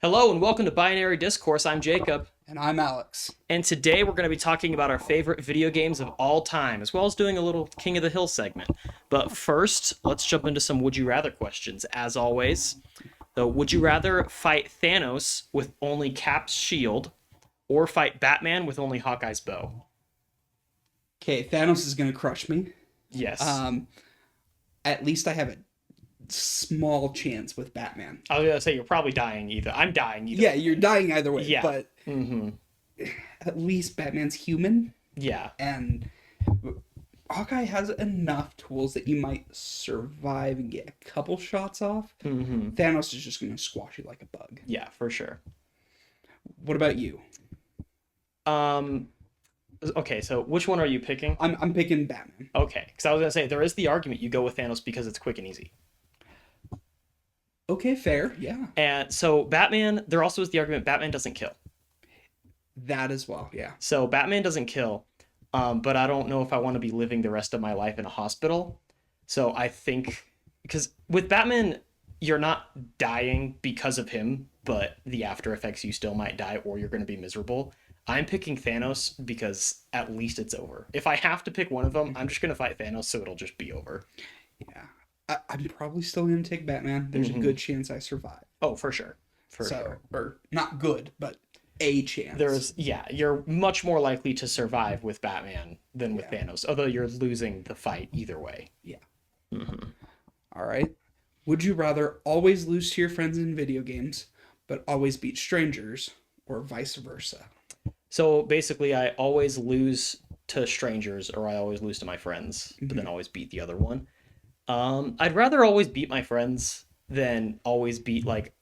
Hello and welcome to Binary Discourse. I'm Jacob, And I'm Alex. and today we're going to be talking about our favorite video games of all time, as well as doing a little King of the Hill segment. But first, let's jump into some Would You Rather questions, as always. So, would you rather fight Thanos with only Cap's shield, or fight Batman with only Hawkeye's bow? Okay, Thanos is gonna crush me. Yes. Um, at least I have a small chance with Batman. I was going to say, you're probably dying either. I'm dying either. Yeah, you're dying either way, Yeah. but Mm-hmm. at least Batman's human, Yeah. and Hawkeye has enough tools that you might survive and get a couple shots off. Mm-hmm. Thanos is just gonna squash you like a bug. Yeah, for sure. What about you? Um, okay, so which one are you picking? I'm picking Batman. Okay, because I was gonna say there is the argument you go with Thanos because it's quick and easy, Okay, fair. Yeah, and so Batman. There also is the argument Batman doesn't kill. that as well. Yeah. So Batman doesn't kill, but I don't know if I want to be living the rest of my life in a hospital. So I think because with Batman, you're not dying because of him, but the after effects you still might die or you're going to be miserable. I'm picking Thanos because at least it's over. If I have to pick one of them, I'm just going to fight Thanos so it'll just be over. Yeah. I'm probably still gonna take Batman. There's a good chance I survive. Oh, for sure. For So, sure. or not good, but a chance. You're much more likely to survive with Batman than with Yeah. Thanos, although you're losing the fight either way. Yeah. Hmm. All right. Would you rather always lose to your friends in video games, but always beat strangers, or vice versa? So basically, I always lose to strangers or I always lose to my friends, but then always beat the other one. I'd rather always beat my friends than always beat like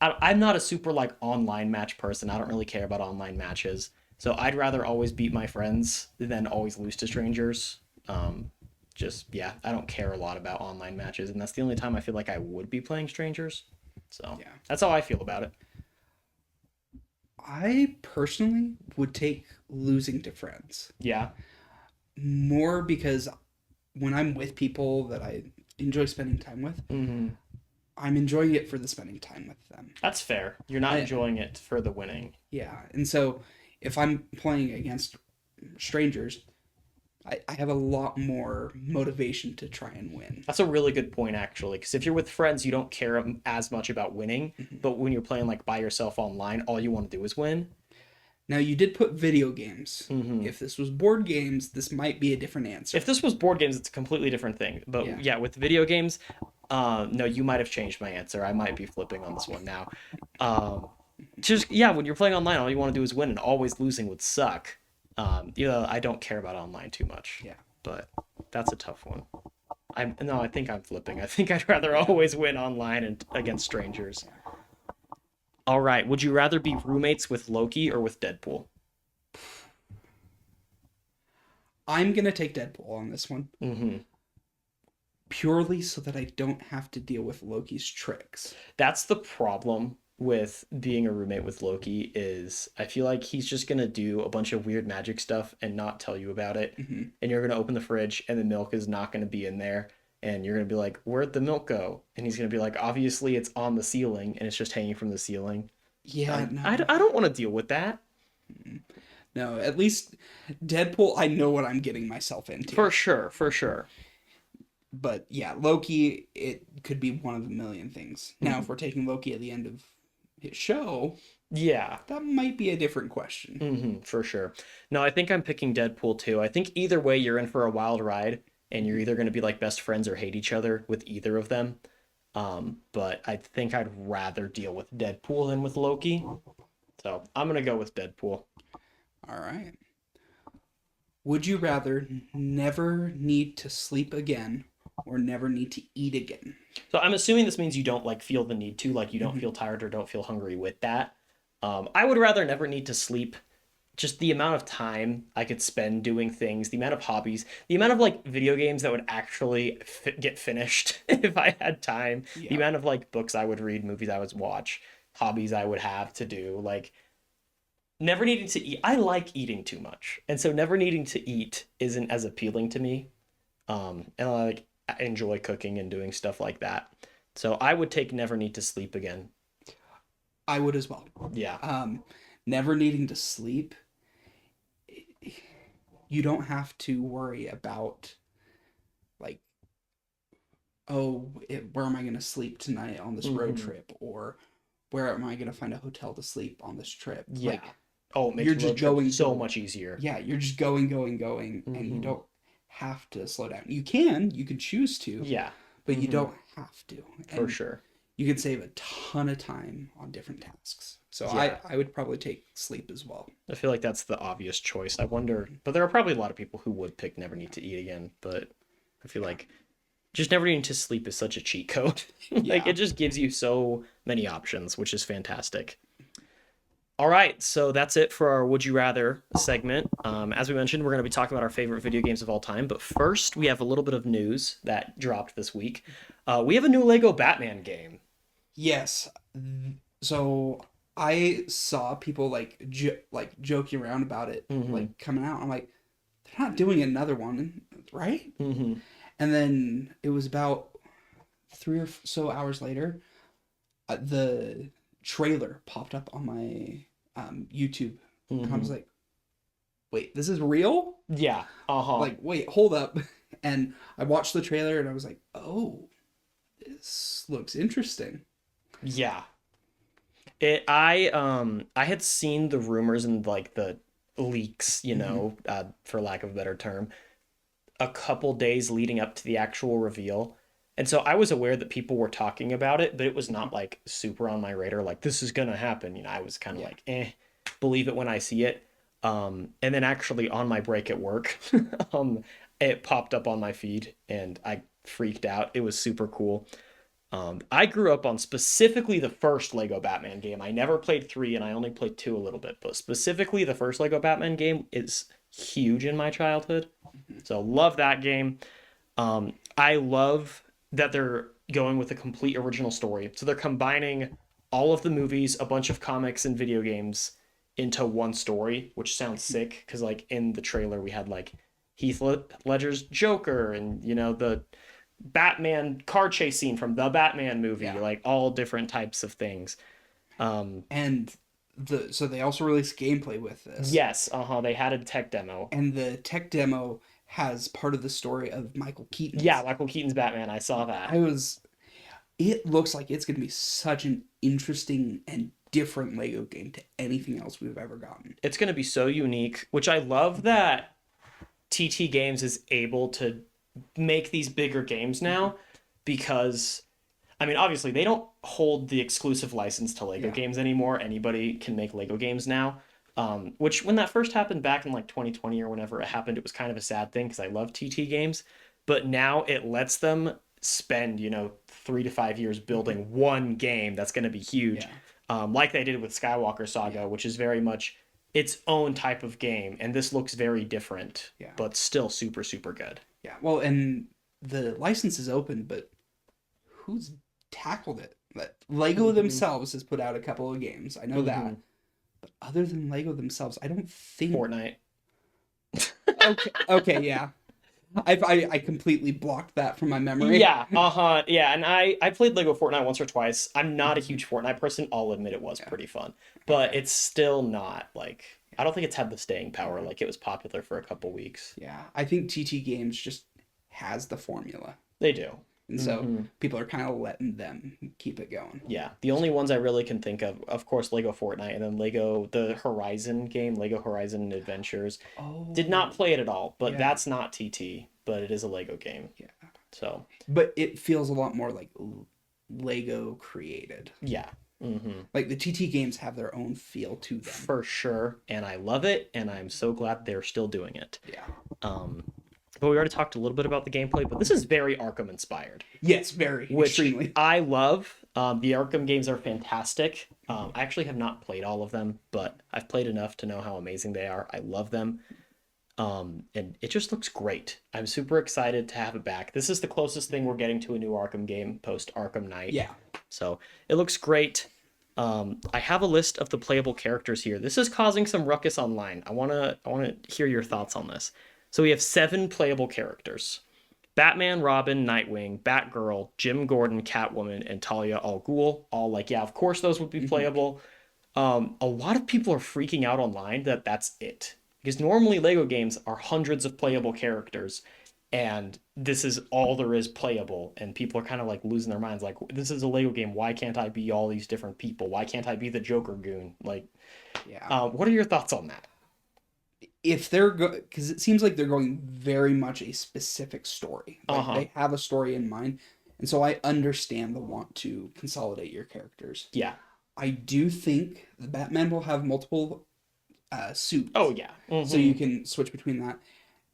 I'm not a super like online match person. I don't really care about online matches. So I'd rather always beat my friends than always lose to strangers. Just yeah, I don't care a lot about online matches, and that's the only time I feel like I would be playing strangers. So Yeah. that's how I feel about it. I personally would take losing to friends Yeah. more because when I'm with people that I enjoy spending time with, Hmm. I'm enjoying it for the spending time with them. That's fair. You're not I, enjoying it for the winning. yeah. And so if I'm playing against strangers, I have a lot more motivation to try and win. That's a really good point, actually, because if you're with friends, you don't care as much about winning. But when you're playing like by yourself online, all you want to do is win. Now, you did put video games. Hmm. If this was board games, this might be a different answer. If this was board games, it's a completely different thing. But Yeah. yeah, with video games, no, you might have changed my answer. I might be flipping on this one now. Um, just yeah, when you're playing online, all you want to do is win, and always losing would suck. I don't care about online too much. Yeah. But that's a tough one. I think I'm flipping. I think I'd rather always win online and against strangers. All right, would you rather be roommates with Loki or with Deadpool? I'm going to take Deadpool on this one Hmm. purely so that I don't have to deal with Loki's tricks. That's the problem with being a roommate with Loki is I feel like he's just gonna do a bunch of weird magic stuff and not tell you about it. Hmm. And you're gonna open the fridge and the milk is not gonna be in there. And you're gonna be like, "Where'd the milk go?" And he's gonna be like, "Obviously, it's on the ceiling and it's just hanging from the ceiling." Yeah, I don't want to deal with that. no, at least Deadpool, I know what I'm getting myself into. For sure, for sure. But yeah, Loki, it could be one of a million things. Now, if we're taking Loki at the end of his show, Yeah. that might be a different question. For sure. No, I think I'm picking Deadpool too. I think either way, you're in for a wild ride, and you're either going to be like best friends or hate each other with either of them. But I think I'd rather deal with Deadpool than with Loki. So I'm going to go with Deadpool. All right. Would you rather never need to sleep again or never need to eat again? So I'm assuming this means you don't like feel the need to, like you don't Mhm. feel tired or don't feel hungry with that. I would rather never need to sleep. Just the amount of time I could spend doing things, the amount of hobbies, the amount of like video games that would actually get finished if I had time, the Yeah. amount of like books I would read, movies I would watch, hobbies I would have to do, like never needing to eat. I like eating too much, and so never needing to eat isn't as appealing to me. And I enjoy cooking and doing stuff like that. So I would take never need to sleep again. I would as well. Yeah. Never needing to sleep. You don't have to worry about like, oh, where am I going to sleep tonight on this road Mhm. trip, or where am I going to find a hotel to sleep on this trip? Yeah. Like, Oh, it makes you're the just road trip going, so going. much easier. Yeah, you're just going, going, going, and you Hmm. don't have to slow down. You can choose to, Yeah. but you Hmm. don't have to. For And sure. you can save a ton of time on different tasks. So Yeah. I would probably take sleep as well. I feel like that's the obvious choice. I wonder, but there are probably a lot of people who would pick never need to eat again, but I feel like just never needing to sleep is such a cheat code. Like Yeah. it just gives you so many options, which is fantastic. All right, so that's it for our Would You Rather segment. As we mentioned, we're going to be talking about our favorite video games of all time. But first, we have a little bit of news that dropped this week. We have a new Lego Batman game. Yes. So I saw people like joking around about it, Mm-hmm. like coming out. I'm like, they're not doing another one, right? Mm-hmm. And then it was about 3 or so hours later, the trailer popped up on my YouTube, and I was Mm-hmm. like, wait, this is real? Yeah. Uh-huh. Like, wait, hold up. And I watched the trailer and I was like, oh, this looks interesting. Yeah. I had seen the rumors and like the leaks, Hmm. for lack of a better term, a couple days leading up to the actual reveal. And so I was aware that people were talking about it, but it was not like super on my radar, like this is gonna happen. I was kind of Yeah. like, believe it when I see it. And then actually on my break at work, um, it popped up on my feed and I freaked out. It was super cool. I grew up on specifically the first Lego Batman game. I never played three, and I only played two a little bit, but specifically the first Lego Batman game is huge in my childhood. So love that game. I love that they're going with a complete original story. So they're combining all of the movies, a bunch of comics and video games into one story, which sounds sick because like in the trailer we had like Heath Ledger's Joker and the Batman car chase scene from the Batman movie, Yeah. like all different types of things. And so they also released gameplay with this. Yes, uh-huh, they had a tech demo. And the tech demo has part of the story of Michael Yeah, Keaton's. Michael Keaton's Batman, I saw that. I was It looks like it's going to be such an interesting and different Lego game to anything else we've ever gotten. It's going to be so unique, which I love that TT Games is able to make these bigger games now because I mean, obviously they don't hold the exclusive license to Lego Yeah. games anymore. Anybody can make Lego games now. Which when that first happened back in like 2020 or whenever it happened, it was kind of a sad thing because I love TT games. But now it lets them spend, 3 to 5 years Mhm. building one game that's going to be huge, Yeah. like they did with Skywalker Yeah. Saga, which is very much its own type of game. And this looks very different, Yeah. but still super, super good. Yeah. Well, and the license is open, but who's tackled it? Lego Mm-hmm. themselves has put out a couple of games. I know Mm-hmm. that. But other than Lego themselves, I don't think. Fortnite. Okay. Okay. Yeah. I completely blocked that from my memory. Yeah, uh-huh. Yeah, and I played Lego Fortnite once or twice. I'm not a huge Fortnite person. I'll admit it was Yeah. pretty fun. But Okay. it's still not like I don't think it's had the staying power like it was popular for a couple weeks. Yeah. I think TT Games just has the formula. They do. And so Hmm. people are kind of letting them keep it going. Yeah. The only ones I really can think of course, Lego Fortnite and then the Horizon game, Lego Horizon Adventures. Did not Oh, play it at all, but yeah, that's not TT, but it is a Lego game. yeah. So, But it feels a lot more like Lego created. yeah. Hmm. Like the TT games have their own feel to them. For sure, and I love it, and I'm so glad they're still doing it. Yeah. Um, but we already talked a little bit about the gameplay, but this is very Arkham inspired, Yes, very which extremely. I love. The Arkham games are fantastic. I actually have not played all of them, but I've played enough to know how amazing they are. I love them. And it just looks great. I'm super excited to have it back. This is the closest thing we're getting to a new Arkham game post Arkham Knight. Yeah. So it looks great. I have a list of the playable characters here. This is causing some ruckus online. I wanna hear your thoughts on this. So we have 7 playable characters. Batman, Robin, Nightwing, Batgirl, Jim Gordon, Catwoman, and Talia al Ghul. All like, yeah, of course those would be playable. A lot of people are freaking out online that that's it. Because normally Lego games are hundreds of playable characters, and this is all there is playable. And people are kind of like losing their minds. Like, this is a Lego game. Why can't I be all these different people? Why can't I be the Joker goon? Like, Yeah. what are your thoughts on that? If they're because it seems like they're going very much a specific story. Like Uh-huh. they have a story in mind, and so I understand the want to consolidate your characters. Yeah. I do think the Batman will have multiple suits, Oh, yeah. so you can switch between that.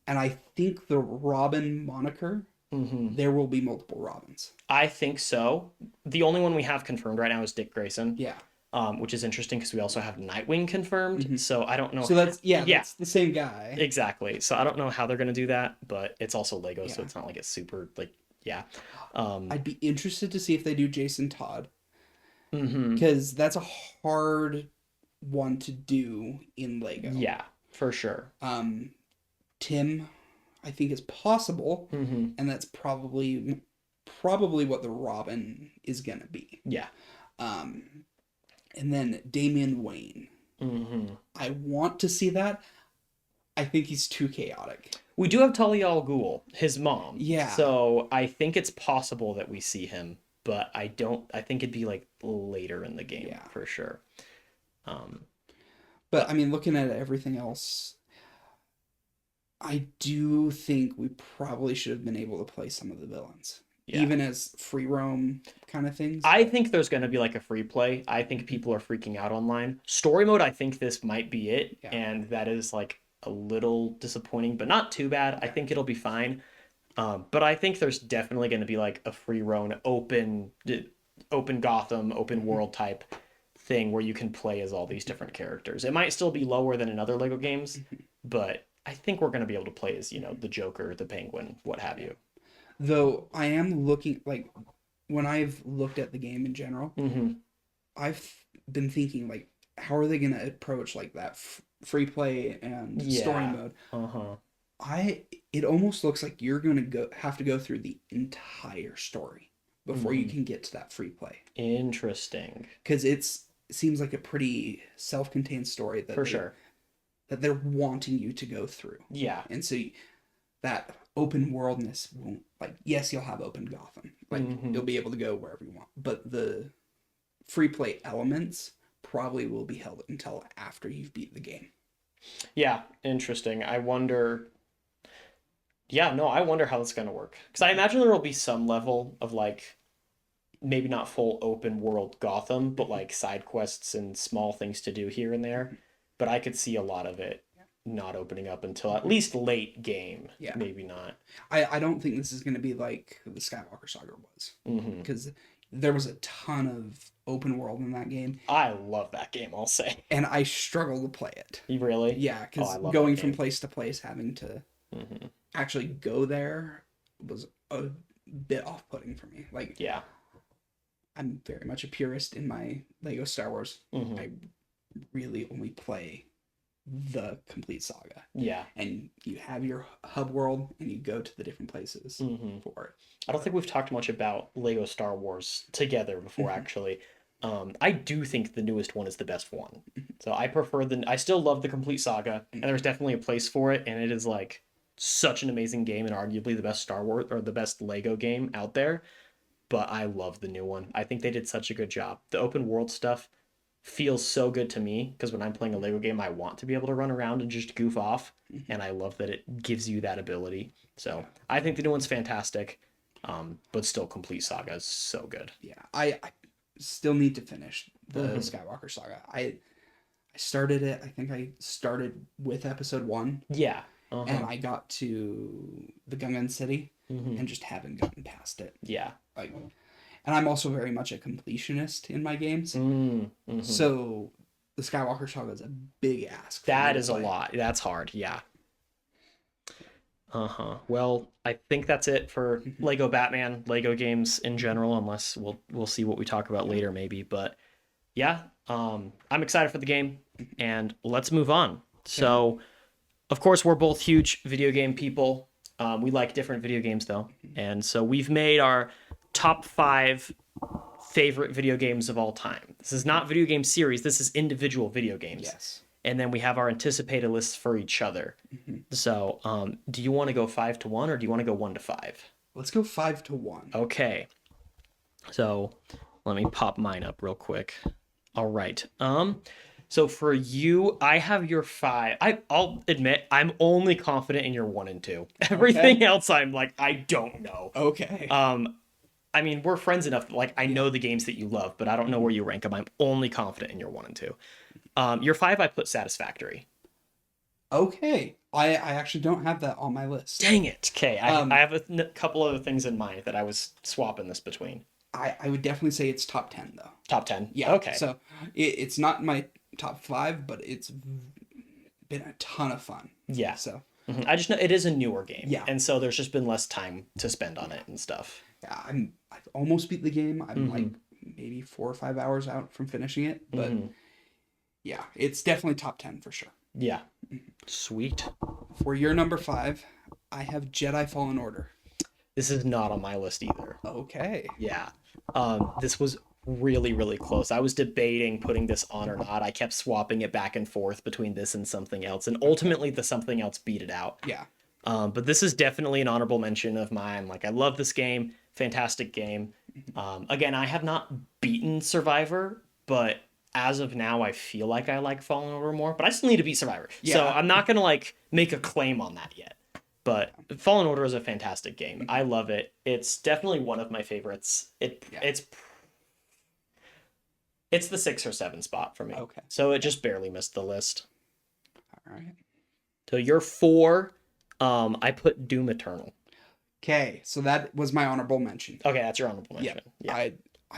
And I think the Robin moniker, there will be multiple Robins. I think so. The only one we have confirmed right now is Dick Grayson. Yeah. Which is interesting because we also have Nightwing confirmed. So I don't know. So that's that's the same guy. Exactly. So I don't know how they're gonna do that, but it's also Lego, so Yeah. it's not like it's super like yeah. I'd be interested to see if they do Jason Todd, Mhm. because that's a hard one to do in Lego. Yeah, for sure. Tim, I think is possible, Mhm. and that's probably what the Robin is gonna be. Yeah. And then Damian Wayne. Mhm. I want to see that. I think he's too chaotic. We do have Talia al Ghul, his mom. Yeah. So I think it's possible that we see him, but I don't. I think it'd be like later in the game Yeah. for sure. Um, But I mean, looking at everything else, I do think we probably should have been able to play some of the villains, Yeah. even as free roam kind of things. I think there's going to be like a free play. I think people are freaking out online. Story mode, I think this might be it. Yeah. And that is like a little disappointing, but not too bad. I think it'll be fine. But I think there's definitely going to be like a free roam, open Gotham, open world type thing where you can play as all these different characters. It might still be lower than in other Lego games, but I think we're going to be able to play as, the Joker, the Penguin, what have you. Though I am looking, like, when I've looked at the game in general, I've been thinking, like, how are they going to approach, like, that free play and story Yeah. mode? Uh-huh. It almost looks like you're going to have to go through the entire story before you can get to that free play. Interesting. Because it seems like a pretty self-contained story that For sure. that they're wanting you to go through. Yeah. And so that open worldness won't, like, yes, you'll have open Gotham. Like, you'll be able to go wherever you want. But the free play elements probably will be held until after you've beat the game. Yeah, interesting. I wonder. Yeah, no, I wonder how that's going to work. Because I imagine there will be some level of like, maybe not full open world Gotham, but like side quests and small things to do here and there. But I could see a lot of it not opening up until at least late game. Yeah. Maybe not. I don't think this is going to be like the Skywalker Saga was. Because there was a ton of open world in that game. I love that game, I'll say. And I struggle to play it. You really? Yeah, because I love going that from game. place to place, having to actually go there was a bit off-putting for me. Like, Yeah. I'm very much a purist in my Lego Star Wars. I really only play the complete saga. Yeah. And you have your hub world and you go to the different places for it. I don't think we've talked much about Lego Star Wars together before, actually. I do think the newest one is the best one. So I prefer I still love the complete saga, and there's definitely a place for it, and it is like such an amazing game and arguably the best Star Wars or the best Lego game out there. But I love the new one. I think they did such a good job. The open world stuff feels so good to me because when I'm playing a Lego game, I want to be able to run around and just goof off, and I love that it gives you that ability. So I think the new one's fantastic, but still, complete saga is so good. Yeah, I still need to finish the Skywalker Saga. I started it. I think I started with episode 1. Yeah. And I got to the Gungan City and just haven't gotten past it. Yeah. Like, and I'm also very much a completionist in my games. So the Skywalker Saga is a big ask. That is a lot. That's hard. Yeah. Well, I think that's it for Lego Batman, Lego games in general, unless we'll see what we talk about later maybe. But yeah, I'm excited for the game, and let's move on. So, of course, we're both huge video game people. We like different video games though, and so we've made our top 5 favorite video games of all time. This is not video game series. This is individual video games. Yes. And then we have our anticipated lists for each other. So, do you want to go 5 to 1 or do you want to go 1 to 5? Let's go 5 to 1. Okay. So, let me pop mine up real quick. All right. So for you, I have your 5. I'll admit I'm only confident in your 1 and 2. Everything else I'm like I don't know. Okay. I mean, we're friends enough that, like, I know the games that you love, but I don't know where you rank them. I'm only confident in your 1 and 2. Your 5, I put Satisfactory. Okay. I actually don't have that on my list. Dang it. Okay, I have a couple other things in mind that I was swapping this between. I would definitely say it's top 10, though. Top 10? Yeah. Okay. So it's not my top 5, but it's been a ton of fun. Yeah. So I just know it is a newer game. Yeah. And so there's just been less time to spend on it and stuff. yeah, I've almost beat the game. I'm like maybe 4 or 5 hours out from finishing it, but yeah, it's definitely top 10 for sure. Yeah. Sweet. For your number 5, I have Jedi Fallen Order. This is not on my list either. Okay. Yeah. This was really, really close. I was debating putting this on or not. I kept swapping it back and forth between this and something else, and ultimately the something else beat it out. Yeah. But this is definitely an honorable mention of mine. Like, I love this game. Fantastic game. Again, I have not beaten Survivor, but as of now, I feel like I like Fallen Order more. But I still need to beat Survivor. So Yeah. I'm not going to, like, make a claim on that yet. But Fallen Order is a fantastic game. I love it. It's definitely one of my favorites. It's the 6 or 7 spot for me. Okay. So it just barely missed the list. All right. So you're 4. I put Doom Eternal. Okay, so that was my honorable mention. Okay, that's your honorable mention. Yeah. I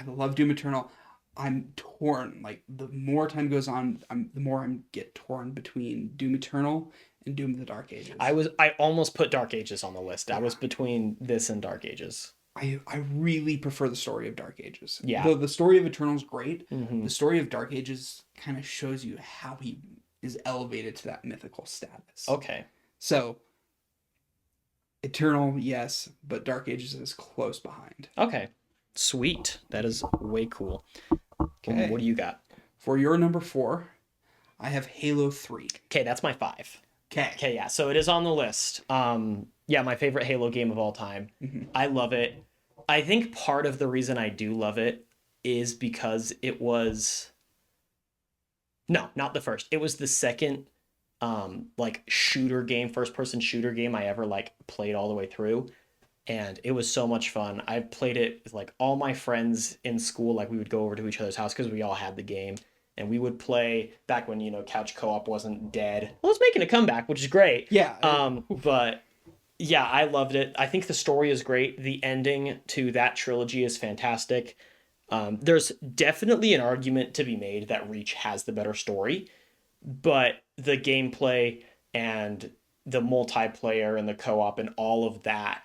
love Doom Eternal. I'm torn. Like, the more time goes on, the more I get torn between Doom Eternal and Doom of the Dark Ages. I almost put Dark Ages on the list. I was between this and Dark Ages. I really prefer the story of Dark Ages. Yeah. Though the story of Eternal is great, Mhm. the story of Dark Ages kind of shows you how he is elevated to that mythical status. Okay. So, Eternal, yes, but Dark Ages is close behind. Okay. Sweet. That is way cool. Okay. What do you got? For your number 4, I have Halo 3. Okay, that's my 5. Okay. Okay, yeah. So it is on the list. Yeah, my favorite Halo game of all time. I love it. I think part of the reason I do love it is because it was no, not the first. It was the second like shooter game, first person shooter game I ever like played all the way through. And it was so much fun. I played it with like all my friends in school. Like, we would go over to each other's house because we all had the game, and we would play back when, you know, couch co-op wasn't dead. Well, it's making a comeback, which is great. Yeah. But yeah, I loved it. I think the story is great. The ending to that trilogy is fantastic. There's definitely an argument to be made that Reach has the better story, but the gameplay and the multiplayer and the co-op and all of that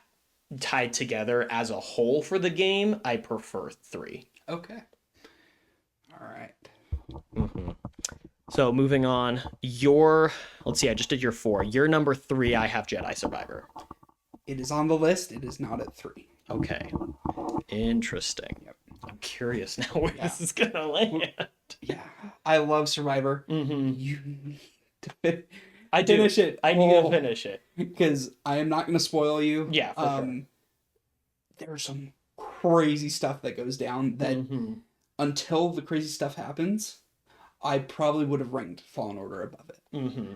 tied together as a whole for the game, I prefer 3. Okay. All right. So moving on, let's see, I just did your 4. Your number 3, I have Jedi Survivor. It is on the list. It is not at 3. Okay. Interesting. Yep. I'm curious now where this is gonna land. Yeah. I love Survivor. Mm-hmm. You need to I do. finish it. I need to finish it. Because I am not going to spoil you. Yeah, for sure. There's some crazy stuff that goes down that until the crazy stuff happens, I probably would have ranked Fallen Order above it. Mm-hmm.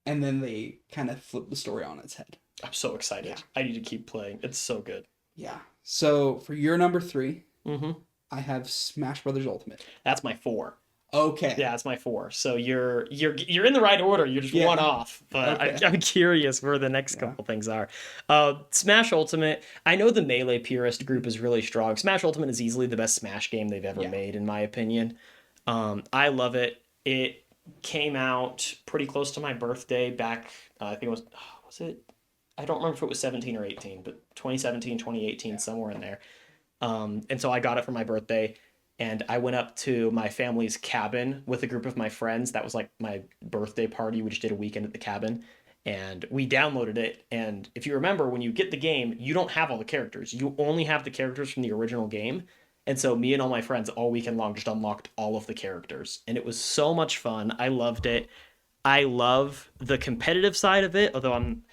And then they kind of flip the story on its head. I'm so excited. Yeah. I need to keep playing. It's so good. Yeah. So for your number 3, Mm-hmm. I have Smash Brothers Ultimate. That's my 4. Okay. Yeah, that's my 4. So you're in the right order. You're just one off. But Okay. I'm curious where the next couple things are. Smash Ultimate. I know the Melee purist group is really strong. Smash Ultimate is easily the best Smash game they've ever made, in my opinion. I love it. It came out pretty close to my birthday back. I think it was it? I don't remember if it was 17 or 18, but 2017, 2018, somewhere in there. And so I got it for my birthday. And I went up to my family's cabin with a group of my friends. That was like my birthday party. We just did a weekend at the cabin. and we downloaded it. And if you remember, when you get the game, you don't have all the characters. You only have the characters from the original game. And so me and all my friends all weekend long just unlocked all of the characters, and it was so much fun. I loved it. I love the competitive side of it, although I'm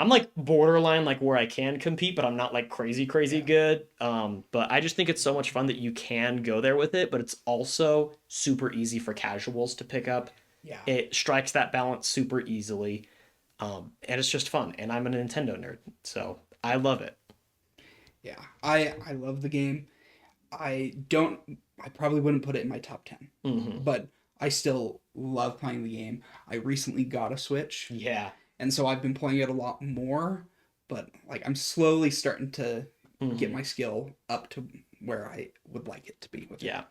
like borderline like where I can compete, but I'm not like crazy good. But I just think it's so much fun that you can go there with it, but it's also super easy for casuals to pick up. Yeah. It strikes that balance super easily. And it's just fun. And I'm a Nintendo nerd, so I love it. Yeah. I love the game. I probably wouldn't put it in my top 10, but I still love playing the game. I recently got a Switch, Yeah. and so I've been playing it a lot more, but like I'm slowly starting to get my skill up to where I would like it to be with it. Yeah.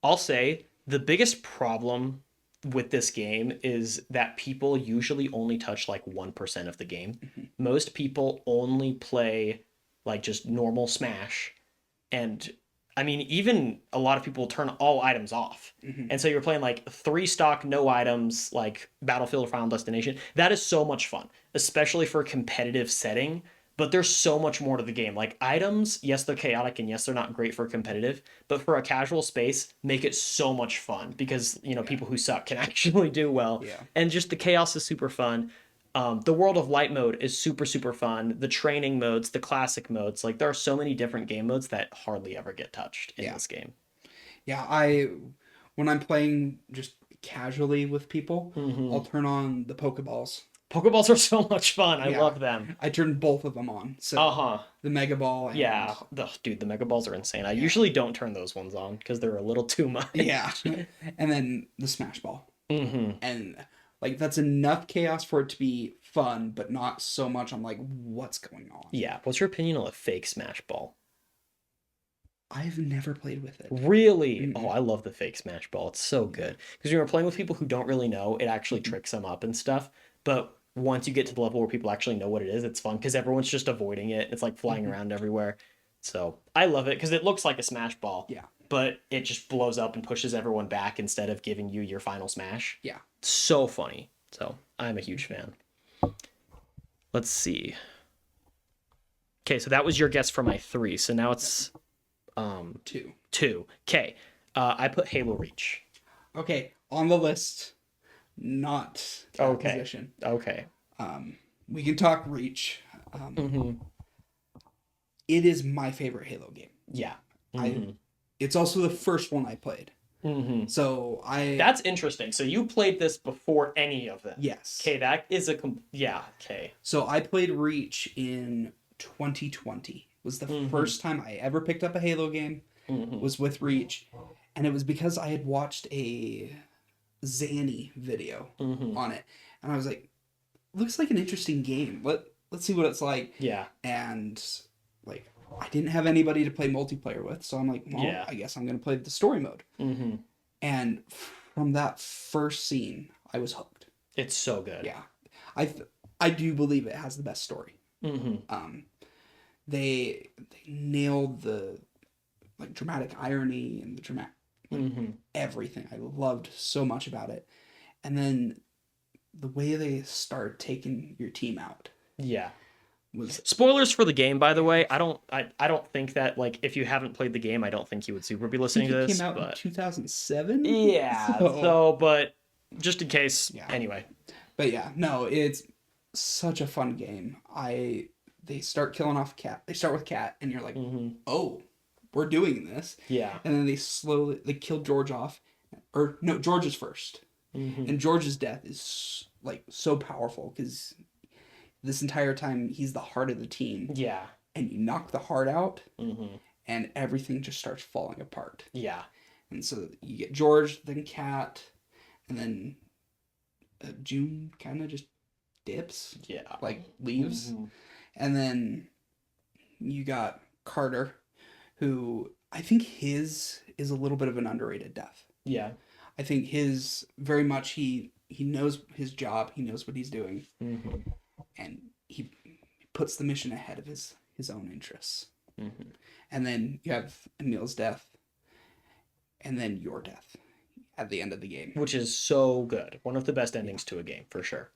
I'll say the biggest problem with this game is that people usually only touch like 1% of the game. Most people only play like just normal Smash. And I mean, even a lot of people turn all items off. And so you're playing like three stock, no items, like Battlefield or Final Destination. That is so much fun, especially for a competitive setting. But there's so much more to the game. Like items, yes, they're chaotic and yes, they're not great for competitive, but for a casual space, make it so much fun because, people who suck can actually do well. Yeah. And just the chaos is super fun. The World of Light mode is super fun. The training modes, the classic modes, like there are so many different game modes that hardly ever get touched in this game. Yeah, when I'm playing just casually with people, I'll turn on the Pokeballs. Pokeballs are so much fun. I Yeah. love them. I turn both of them on. So Uh-huh. the Mega Ball and Yeah. Dude, the Mega Balls are insane. I usually don't turn those ones on because they're a little too much. yeah. And then the Smash Ball. Mm-hmm. And like that's enough chaos for it to be fun, but not so much I'm like, what's going on? Yeah. What's your opinion on a fake Smash Ball? I've never played with it. Really? Oh, I love the fake Smash Ball. It's so good. Because when you're playing with people who don't really know, it actually tricks them up and stuff. But once you get to the level where people actually know what it is, it's fun because everyone's just avoiding it. It's like flying around everywhere. So I love it because it looks like a Smash Ball. Yeah. But it just blows up and pushes everyone back instead of giving you your final smash. Yeah. So funny. So I'm a huge fan. Let's see. Okay, so that was your guess for my 3. So now it's 2. Okay. I put Halo Reach. Okay, on the list, not that Okay. position. Okay. We can talk Reach. It is my favorite Halo game. Yeah. It's also the first one I played. So That's interesting. So you played this before any of them. Yes. Okay, that is yeah, okay. So I played Reach in 2020. Was the first time I ever picked up a Halo game. Was with Reach, and it was because I had watched a Zanny video on it, and I was like, "Looks like an interesting game. Let's see what it's like." Yeah. And like, I didn't have anybody to play multiplayer with, so I'm like, "Well, Yeah. I guess I'm gonna play the story mode." And from that first scene, I was hooked. It's so good. Yeah, I do believe it has the best story. They nailed the like dramatic irony and the dramatic everything. I loved so much about it, and then the way they start taking your team out. Yeah. Was Spoilers for the game, by the way. I don't think that like if you haven't played the game, I don't think you would super be listening to it this. came out in 2007. Yeah. So, but just in case. Yeah. Anyway. But yeah, no, it's such a fun game. They start killing off Cat. They start with Cat, and you're like, oh, we're doing this. Yeah. And then they kill George off, or no, George is first, and George's death is like so powerful because this entire time he's the heart of the team. Yeah. And you knock the heart out, and everything just starts falling apart. Yeah. And so you get George, then Cat, and then June kind of just dips. Yeah. Like leaves. And then you got Carter, who I think his is a little bit of an underrated death. Yeah. I think his very much he knows his job, he knows what he's doing, and he puts the mission ahead of his own interests. And then you have Emil's death, and then your death at the end of the game, which is so good. One of the best endings to a game for sure.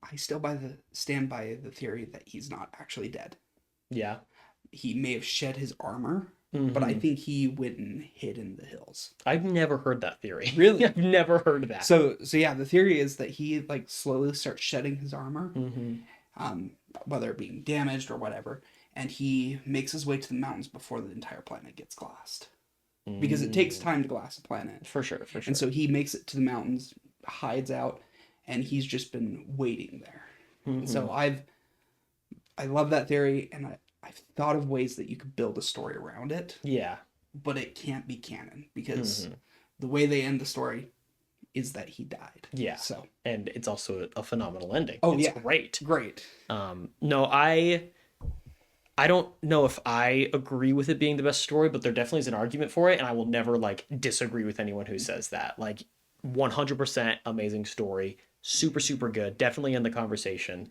I still stand by the theory that he's not actually dead. Yeah. He may have shed his armor, but I Hmm. think he went and hid in the hills. I've never heard that theory. Really? I've never heard that. So yeah, the theory is that he like slowly starts shedding his armor, Hmm. um, whether it being damaged or whatever, and he makes his way to the mountains before the entire planet gets glassed. Because it takes time to glass a planet. For sure, for sure. And so he makes it to the mountains, hides out, and he's just been waiting there. And so I love that theory, and I've thought of ways that you could build a story around it, Yeah. but it can't be canon because the way they end the story is that he died. Yeah. So And it's also a phenomenal ending. Oh, It's yeah. great. great. No, I don't know if I agree with it being the best story, but there definitely is an argument for it, and I will never like disagree with anyone who says that. Like 100% amazing story, super super good, definitely in the conversation.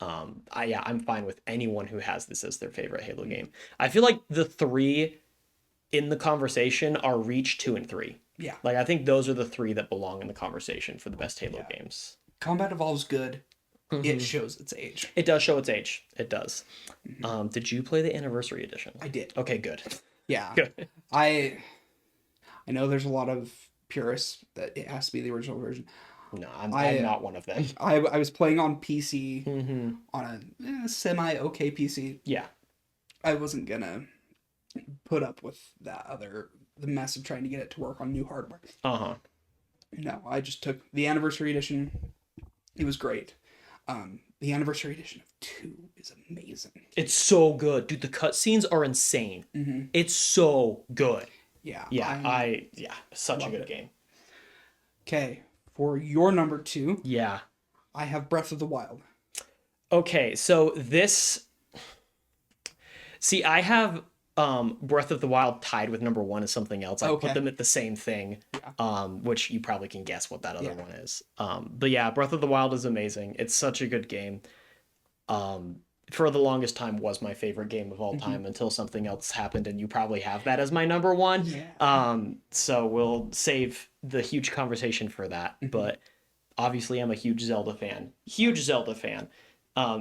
I'm fine with anyone who has this as their favorite Halo game. I feel like the three in the conversation are Reach 2 and 3. Yeah. Like I think those are the three that belong in the conversation for the best Halo games. Combat Evolves good. It shows its age. It does show its age. It does. Did you play the anniversary edition? I did. Okay, good. Yeah. Good. I know there's a lot of purists that it has to be the original version. No, I'm not one of them. I was playing on PC Mm-hmm. on a semi okay PC. Yeah. I wasn't gonna put up with the mess of trying to get it to work on new hardware. Uh-huh. No, I just took the anniversary edition. It was great. The anniversary edition of 2 is amazing. It's so good. Dude, the cutscenes are insane. It's so good. Yeah. Yeah, such a loved good it. game. Okay, for your number 2, Yeah. I have Breath of the Wild. Okay, so this see, I have Breath of the Wild tied with number 1 as something else. I Okay. put them at the same thing. Which you probably can guess what that other Yeah. one is. But yeah, Breath of the Wild is amazing. It's such a good game. For the longest time was my favorite game of all time until something else happened, and you probably have that as my number 1. Yeah. So we'll save the huge conversation for that. But obviously I'm a huge Zelda fan. Huge Zelda fan.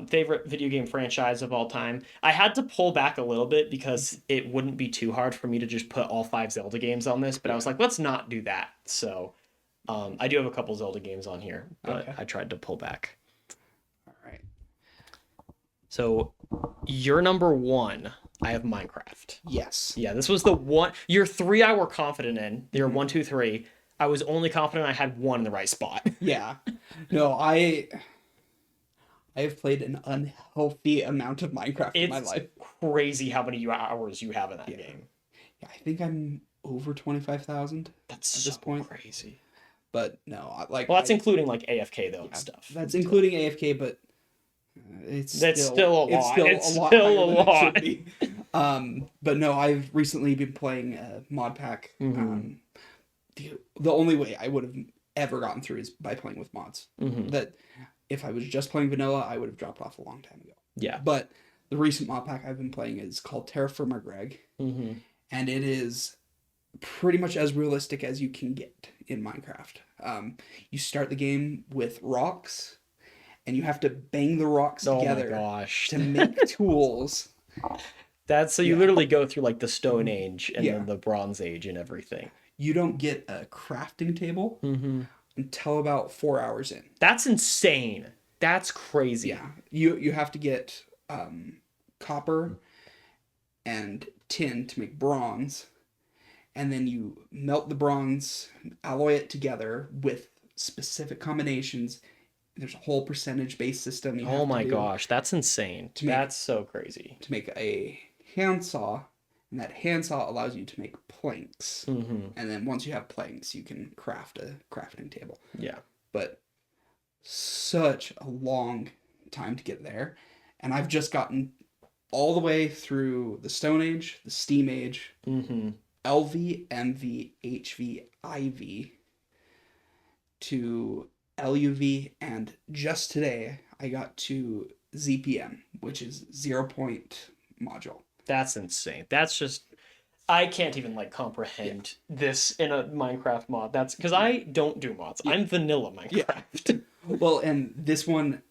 Favorite video game franchise of all time. I had to pull back a little bit because it wouldn't be too hard for me to just put all 5 Zelda games on this, but I was like, let's not do that. So I do have a couple Zelda games on here, but Okay. I tried to pull back. All right. So your number 1, I have Minecraft. Yes. Yeah, this was the one. Your 3 I were confident in. Your 1, 2, 3. I was only confident I had 1 in the right spot. Yeah. No, I have played an unhealthy amount of Minecraft in my It's life. crazy how many hours you have in that game. Yeah, I think I'm over 25,000 That's at so this point. crazy. But no, like Well, that's including like AFK though and stuff. that's including AFK, but That's still a lot. It's still higher a than it should lot. be. But no, I've recently been playing Mod Pack. Mm-hmm. The only way I would have ever gotten through is by playing with mods. Mm-hmm. That if I was just playing vanilla, I would have dropped off a long time ago. Yeah. But the recent mod pack I've been playing is called Terraformer Greg, Mm-hmm. and it is pretty much as realistic as you can get in Minecraft. You start the game with rocks, and you have to bang the rocks Oh my together gosh. to make tools. That's so you Yeah. literally go through like the Stone Age and Yeah. then the Bronze Age and everything. You don't get a crafting table Mm-hmm. until about 4 hours in. That's insane. That's crazy. Yeah, you have to get copper and tin to make bronze, and then you melt the bronze, alloy it together with specific combinations. There's a whole percentage based system. You Oh have my to do gosh, that's insane. To make- That's so crazy. to make a handsaw, and that handsaw allows you to make planks. Mm-hmm. And then once you have planks, you can craft a crafting table. Yeah. But such a long time to get there, and I've just gotten all the way through the Stone Age, the Steam Age, Mm-hmm. LV, MV, HV, IV, to LUV, and just today I got to ZPM, which is 0 point module. That's insane. That's just I can't even like comprehend this in a Minecraft mod. That's because I don't do mods. I'm vanilla Minecraft. Well, and this one,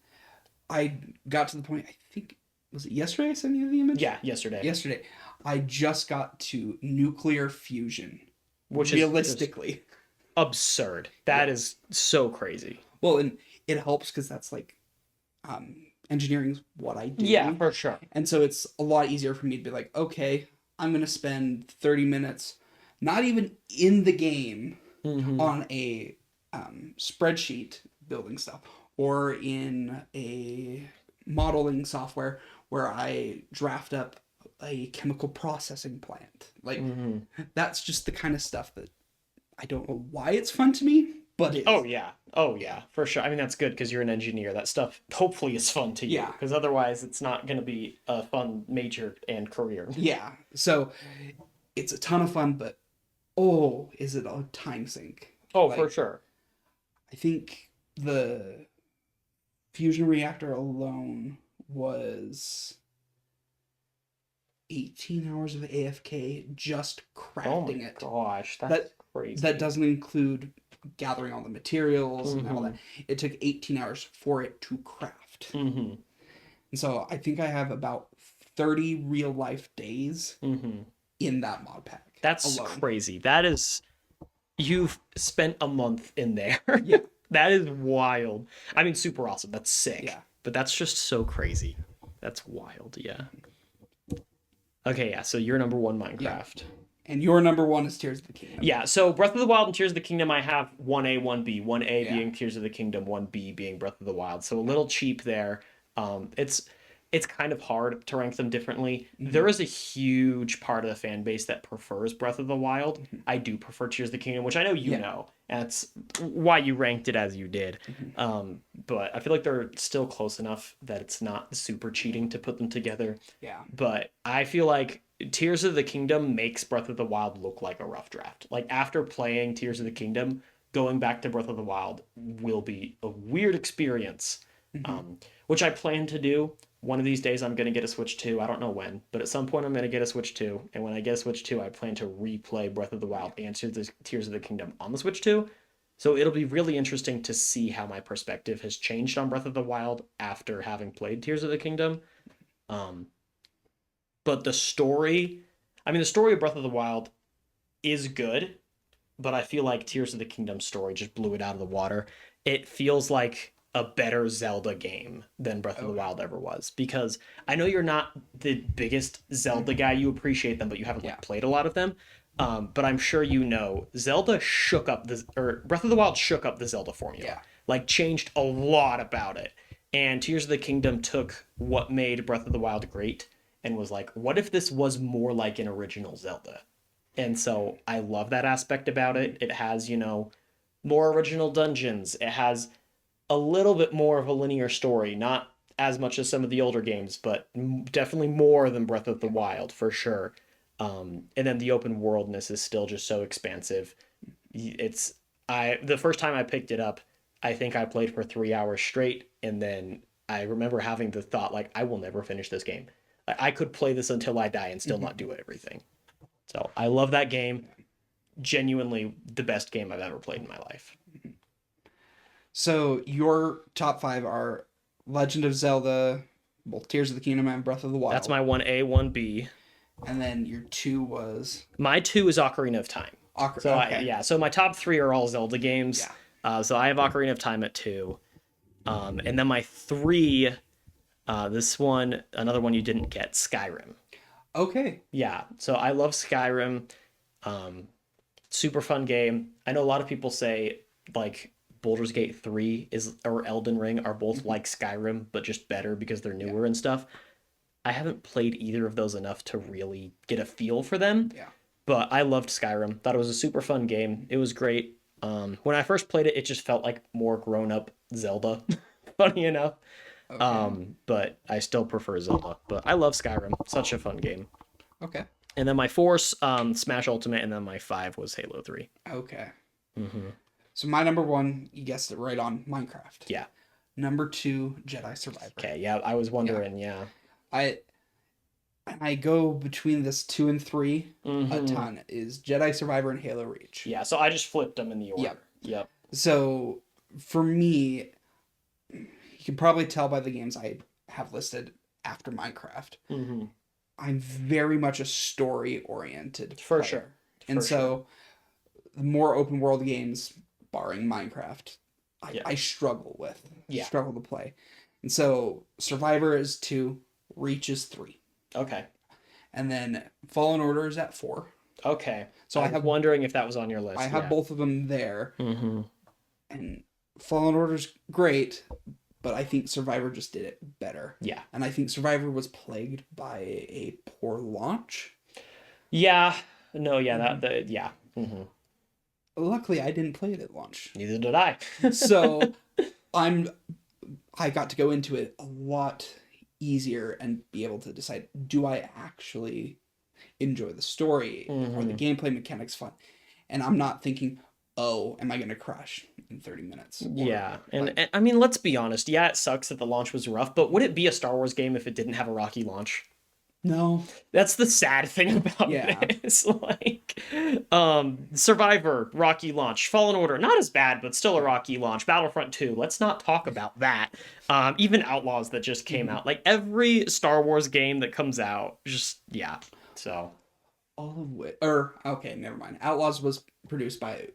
I got to the point, I think, was it yesterday I sent you the image? Yeah, yesterday. Yesterday. I just got to nuclear fusion. Which realistically. is absurd. That is so crazy. Well, and it helps because that's like engineering's what I do. Yeah, for sure. And so it's a lot easier for me to be like, okay, I'm going to spend 30 minutes, not even in the game, on a spreadsheet building stuff, or in a modeling software where I draft up a chemical processing plant. Like, that's just the kind of stuff that I don't know why it's fun to me, but it Oh is. yeah. Oh yeah, for sure. I mean, that's good because you're an engineer. That stuff hopefully is fun to you. Yeah. Because otherwise, it's not going to be a fun major and career. Yeah. So it's a ton of fun, but oh, is it a time sink? Oh, Like, for sure. I think the fusion reactor alone was 18 hours of AFK just Oh crafting my it. gosh, that's That crazy. that doesn't include gathering all the materials and all that. It took 18 hours for it to craft. Mm-hmm. And so I think I have about 30 real life days Mm-hmm. in that mod pack. That's alone. crazy. That is, you've spent a month in there. Yeah. That is wild. I mean, super awesome. That's sick. Yeah. But that's just so crazy. That's wild. Yeah. Okay, yeah. So you're number one Minecraft. And your number one is Tears of the Kingdom. Yeah, so Breath of the Wild and Tears of the Kingdom, I have 1A, 1B. 1A Yeah. being Tears of the Kingdom, 1B being Breath of the Wild. So a little cheap there. It's kind of hard to rank them differently. There is a huge part of the fan base that prefers Breath of the Wild. I do prefer Tears of the Kingdom, which I know you know. And that's why you ranked it as you did. But I feel like they're still close enough that it's not super cheating to put them together. Yeah. But I feel like Tears of the Kingdom makes Breath of the Wild look like a rough draft. Like after playing Tears of the Kingdom, going back to Breath of the Wild will be a weird experience, which I plan to do. One of these days I'm going to get a Switch 2. I don't know when, but at some point I'm going to get a Switch 2. And when I get a Switch 2, I plan to replay Breath of the Wild and Tears of the Kingdom on the Switch 2. So it'll be really interesting to see how my perspective has changed on Breath of the Wild after having played Tears of the Kingdom. But the story of Breath of the Wild is good, but I feel like Tears of the Kingdom story just blew it out of the water. It feels like a better Zelda game than Breath of the Wild ever was, because I know you're not the biggest Zelda guy. You appreciate them, but you haven't played a lot of them. But I'm sure you know Breath of the Wild shook up the Zelda formula. Yeah. Like changed a lot about it. And Tears of the Kingdom took what made Breath of the Wild great and was like, what if this was more like an original Zelda? And so I love that aspect about it. It has, more original dungeons. It has a little bit more of a linear story, not as much as some of the older games, but definitely more than Breath of the Wild for sure. And then the open worldness is still just so expansive. The first time I picked it up, I think I played for 3 hours straight, and then I remember having the thought like, I will never finish this game. I could play this until I die and still not do everything. So I love that game. Genuinely the best game I've ever played in my life. So your top 5 are Legend of Zelda, both Tears of the Kingdom and Breath of the Wild. That's my 1A, 1B. And then your 2 was My 2 is Ocarina of Time. Okay. So my top 3 are all Zelda games. Yeah. So I have Ocarina of Time at 2. And then my 3, this one, another one you didn't get, Skyrim. Okay. Yeah, so I love Skyrim. Super fun game. I know a lot of people say like Baldur's Gate 3 or Elden Ring are both like Skyrim, but just better because they're newer and stuff. I haven't played either of those enough to really get a feel for them. Yeah. But I loved Skyrim. Thought it was a super fun game. It was great. When I first played it, it just felt like more grown-up Zelda. Funny enough. Okay. But I still prefer Zelda. But I love Skyrim. Such a fun game. Okay. And then my 4, Smash Ultimate, and then my 5 was Halo 3. Okay. So my number 1, you guessed it right on, Minecraft. Yeah. Number 2, Jedi Survivor. Okay, yeah, I was wondering, yeah. I go between this 2 and 3 a ton, is Jedi Survivor and Halo Reach. Yeah, so I just flipped them in the order. Yep. Yep. So for me, you can probably tell by the games I have listed after Minecraft. Mm-hmm. I'm very much a story-oriented For player. sure. And For so the more open world games, barring Minecraft, Yeah. I struggle with. Yeah. Struggle to play. And so Survivor is 2, Reach is 3. Okay. And then Fallen Order is at 4. Okay. So I I was have wondering if that was on your list. I have both of them there. Mm-hmm. And Fallen Order's great, but I think Survivor just did it better. Yeah. And I think Survivor was plagued by a poor launch. Yeah. No, yeah, yeah. Mm-hmm. Luckily, I didn't play it at launch. Neither did I. So I got to go into it a lot easier and be able to decide, do I actually enjoy the story? Are the gameplay mechanics fun? And I'm not thinking, oh, am I going to crash in 30 minutes? Yeah. And I mean, let's be honest. Yeah, it sucks that the launch was rough, but would it be a Star Wars game if it didn't have a rocky launch? No. That's the sad thing about this. Like, Survivor, rocky launch. Fallen Order, not as bad, but still a rocky launch. Battlefront 2, let's not talk about that. Even Outlaws that just came out. Like, every Star Wars game that comes out, just, yeah. So. All of which, okay, never mind. Outlaws was produced by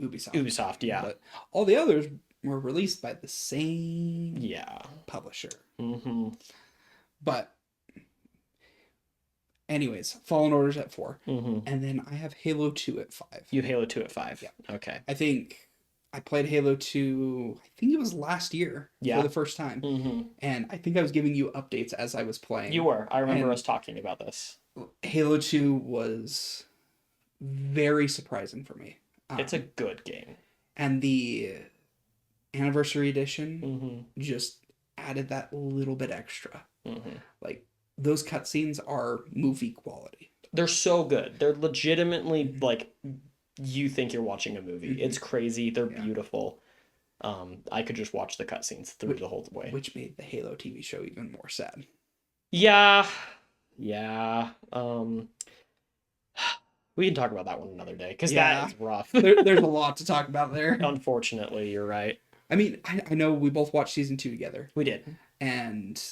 Ubisoft. Ubisoft, yeah. But all the others were released by the same publisher. Mm-hmm. But anyways, Fallen Order's at 4. Mm-hmm. And then I have Halo 2 at 5. You have Halo 2 at 5. Yeah. Okay. I think I played Halo 2, I think it was last year for the first time. Mm-hmm. And I think I was giving you updates as I was playing. You were. I remember us talking about this. Halo 2 was very surprising for me. It's a good game. And the Anniversary Edition Mm-hmm. just added that little bit extra. Mm-hmm. Like, those cutscenes are movie quality. They're so good. They're legitimately, like, you think you're watching a movie. It's crazy. They're beautiful. I could just watch the cutscenes through the whole way. Which made the Halo TV show even more sad. Yeah. Yeah. We can talk about that one another day, because that is rough. There's a lot to talk about there. Unfortunately, you're right. I mean, I know we both watched season 2 together. We did. And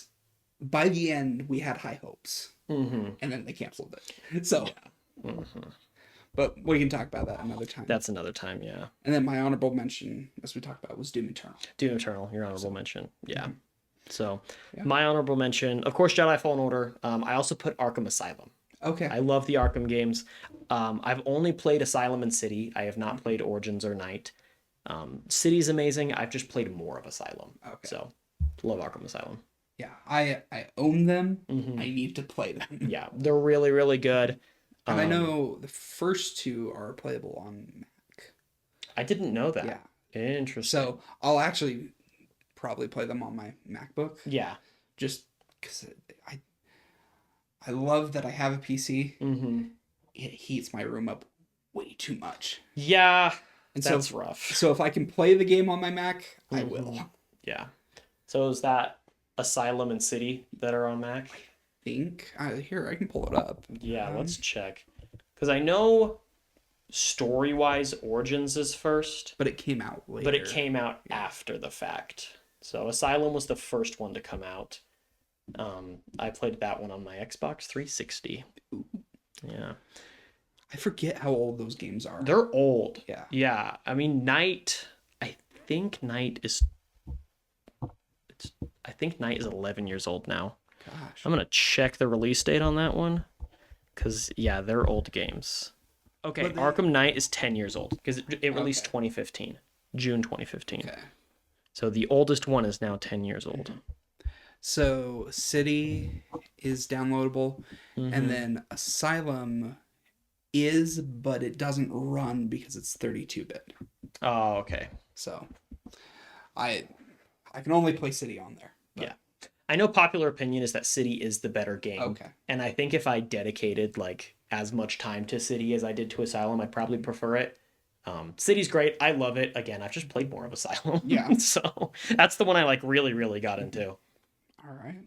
by the end, we had high hopes. Mm-hmm. And then they canceled it. So, but we can talk about that another time. That's another time, yeah. And then my honorable mention, as we talked about, was Doom Eternal. Doom Eternal, your honorable mention. Yeah. So, Yeah. my honorable mention, of course, Jedi Fallen Order. I also put Arkham Asylum. Okay. I love the Arkham games. I've only played Asylum and City. I have not played Origins or Night. City's amazing. I've just played more of Asylum. Okay. So, love Arkham Asylum. Yeah, I own them. Mhm. I need to play them. Yeah, they're really, really good. And I know the first 2 are playable on Mac. I didn't know that. Yeah. Interesting. So I'll actually probably play them on my MacBook. Yeah. Just because I love that I have a PC. Mm-hmm. It heats my room up way too much. Yeah, And that's so, rough. So if I can play the game on my Mac, I will. Yeah. So is that Asylum and City that are on Mac? Think here I can pull it up. Yeah, let's check. Because I know story-wise Origins is first, But it came out later. but it came out after the fact. So Asylum was the first one to come out. I played that one on my Xbox 360. Ooh. Yeah. I forget how old those games are. They're old. Yeah. Yeah. I mean, I think Night is 11 years old now. Gosh. I'm going to check the release date on that one. Because, yeah, they're old games. Okay, But they- Arkham Knight is 10 years old. Because it released Okay. 2015. June 2015. Okay. So the oldest one is now 10 years old. So City is downloadable, Mhm. and then Asylum is, but it doesn't run because it's 32-bit. Oh, okay. So I can only play City on there. But, Yeah. I know popular opinion is that City is the better game. Okay. And I think if I dedicated like as much time to City as I did to Asylum, I'd probably prefer it. City's great. I love it. Again, I've just played more of Asylum. Yeah. So that's the one I like really, really got into. All right.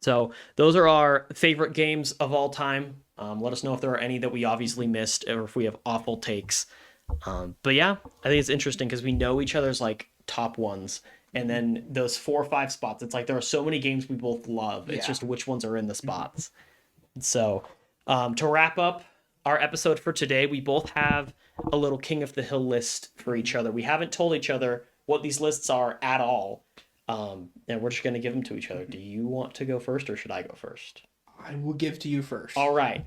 So those are our favorite games of all time. Let us know if there are any that we obviously missed or if we have awful takes. But yeah, I think it's interesting because we know each other's like top ones and then those 4 or 5 spots. It's like there are so many games we both love. It's Yeah. just which ones are in the spots. So, to wrap up our episode for today, we both have a little King of the Hill list for each other. We haven't told each other what these lists are at all, and we're just going to give them to each other. Do you want to go first, or should I go first? I will give to you first. All right.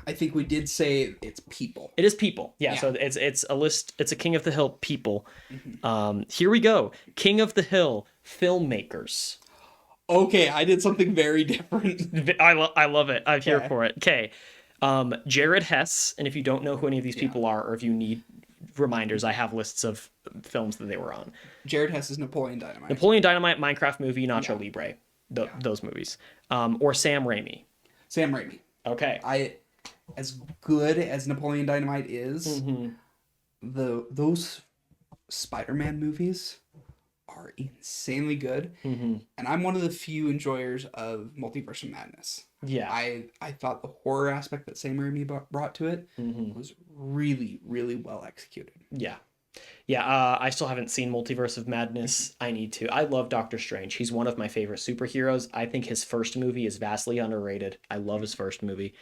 I think we did say it's people. It is people. Yeah, Yeah. so it's a list. It's a King of the Hill people. Here we go. King of the Hill filmmakers. Okay, I did something very different. I love it. I'm here Okay. for it. Okay. Jared Hess, and if you don't know who any of these people are, or if you need reminders, I have lists of films that they were on. Jared Hess's Napoleon Dynamite. Napoleon Dynamite, Minecraft movie, Nacho Libre. Those movies. Or Sam Raimi. Sam Raimi. Okay. As good as Napoleon Dynamite is, those Spider-Man movies are insanely good, and I'm one of the few enjoyers of Multiverse of Madness. Yeah. I thought the horror aspect that Sam Raimi brought to it was really, really well executed. Yeah. Yeah, I still haven't seen Multiverse of Madness. I need to. I love Doctor Strange. He's one of my favorite superheroes. I think his first movie is vastly underrated. I love his first movie.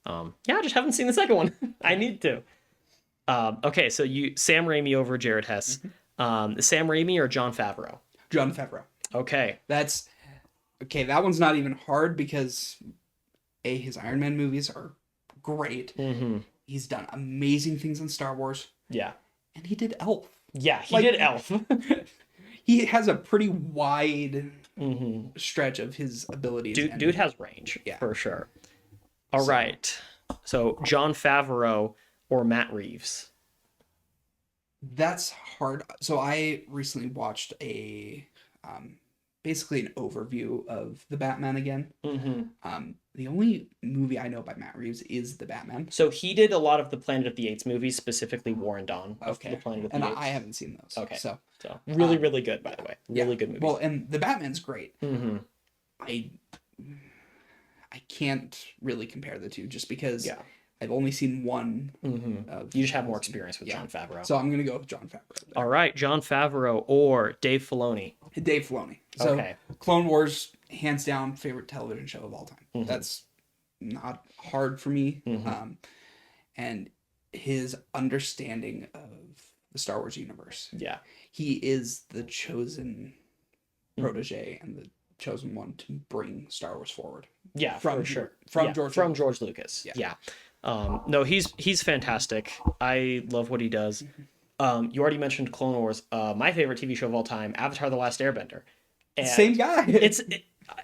I just haven't seen the second one. I need to. Okay, so Sam Raimi over Jared Hess. Sam Raimi or Jon Favreau? Jon Favreau. Okay. That one's not even hard because his Iron Man movies are great. He's done amazing things in Star Wars. Yeah. And he did Elf. Yeah, he did Elf. He has a pretty wide stretch of his abilities. Dude has range, for sure. All right. So Jon Favreau or Matt Reeves? That's hard. So I recently watched basically an overview of the Batman again. The only movie I know by Matt Reeves is the Batman. So he did a lot of the Planet of the Apes movies, specifically War and Dawn of Okay. the Planet of the And Apes. I haven't seen those. Okay. So really, really good, by the way. Really good movies. Well, and the Batman's great. I can't really compare the two just because I've only seen one. You just have more experience with Jon Favreau. So I'm going to go with Jon Favreau. All right, Jon Favreau or Dave Filoni? Dave Filoni. So Okay. Clone Wars, hands down, favorite television show of all time. That's not hard for me. And his understanding of the Star Wars universe. Yeah. He is the chosen protege and the chosen one to bring Star Wars forward. Yeah, From for sure. From George Lucas. Yeah. No, he's fantastic. I love what he does. You already mentioned Clone Wars. My favorite TV show of all time, Avatar: The Last Airbender. And Same guy.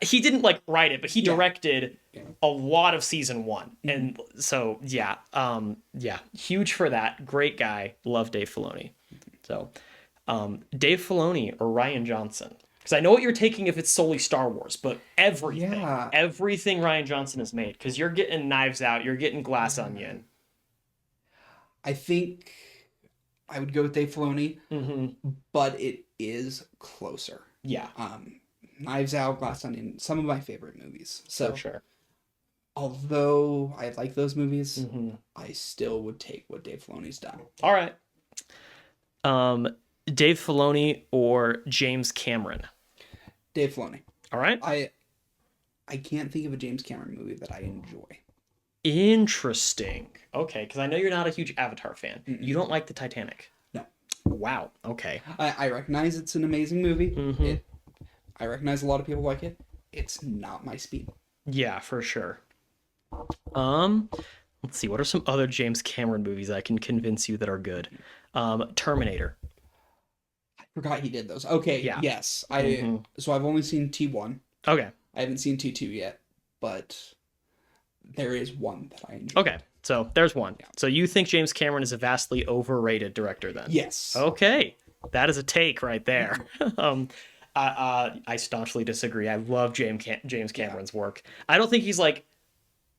He didn't write it, but he directed a lot of season 1. And so huge for that. Great guy. Love Dave Filoni. So Dave Filoni or Rian Johnson? Because I know what you're taking if it's solely Star Wars, but everything Rian Johnson has made. Because you're getting Knives Out, you're getting Glass Onion. I think I would go with Dave Filoni, but it is closer. Yeah. Knives Out, Glass Onion, some of my favorite movies. So For sure. although I like those movies, I still would take what Dave Filoni's done. All right. Dave Filoni or James Cameron? Dave Filoni. All right. I can't think of a James Cameron movie that I enjoy. Interesting. Okay, because I know you're not a huge Avatar fan. You don't like the Titanic. No. Wow. Okay. I recognize it's an amazing movie. I recognize a lot of people like it. It's not my speed. Yeah, for sure. Let's see. What are some other James Cameron movies I can convince you that are good? Terminator. I forgot he did those. Okay. Yeah. Yes. So I've only seen T1. Okay. I haven't seen T2 yet, but there is one that I enjoy. Okay. So there's one. So you think James Cameron is a vastly overrated director then? Yes. Okay. That is a take right there. I staunchly disagree. I love James Cameron's work. I don't think he's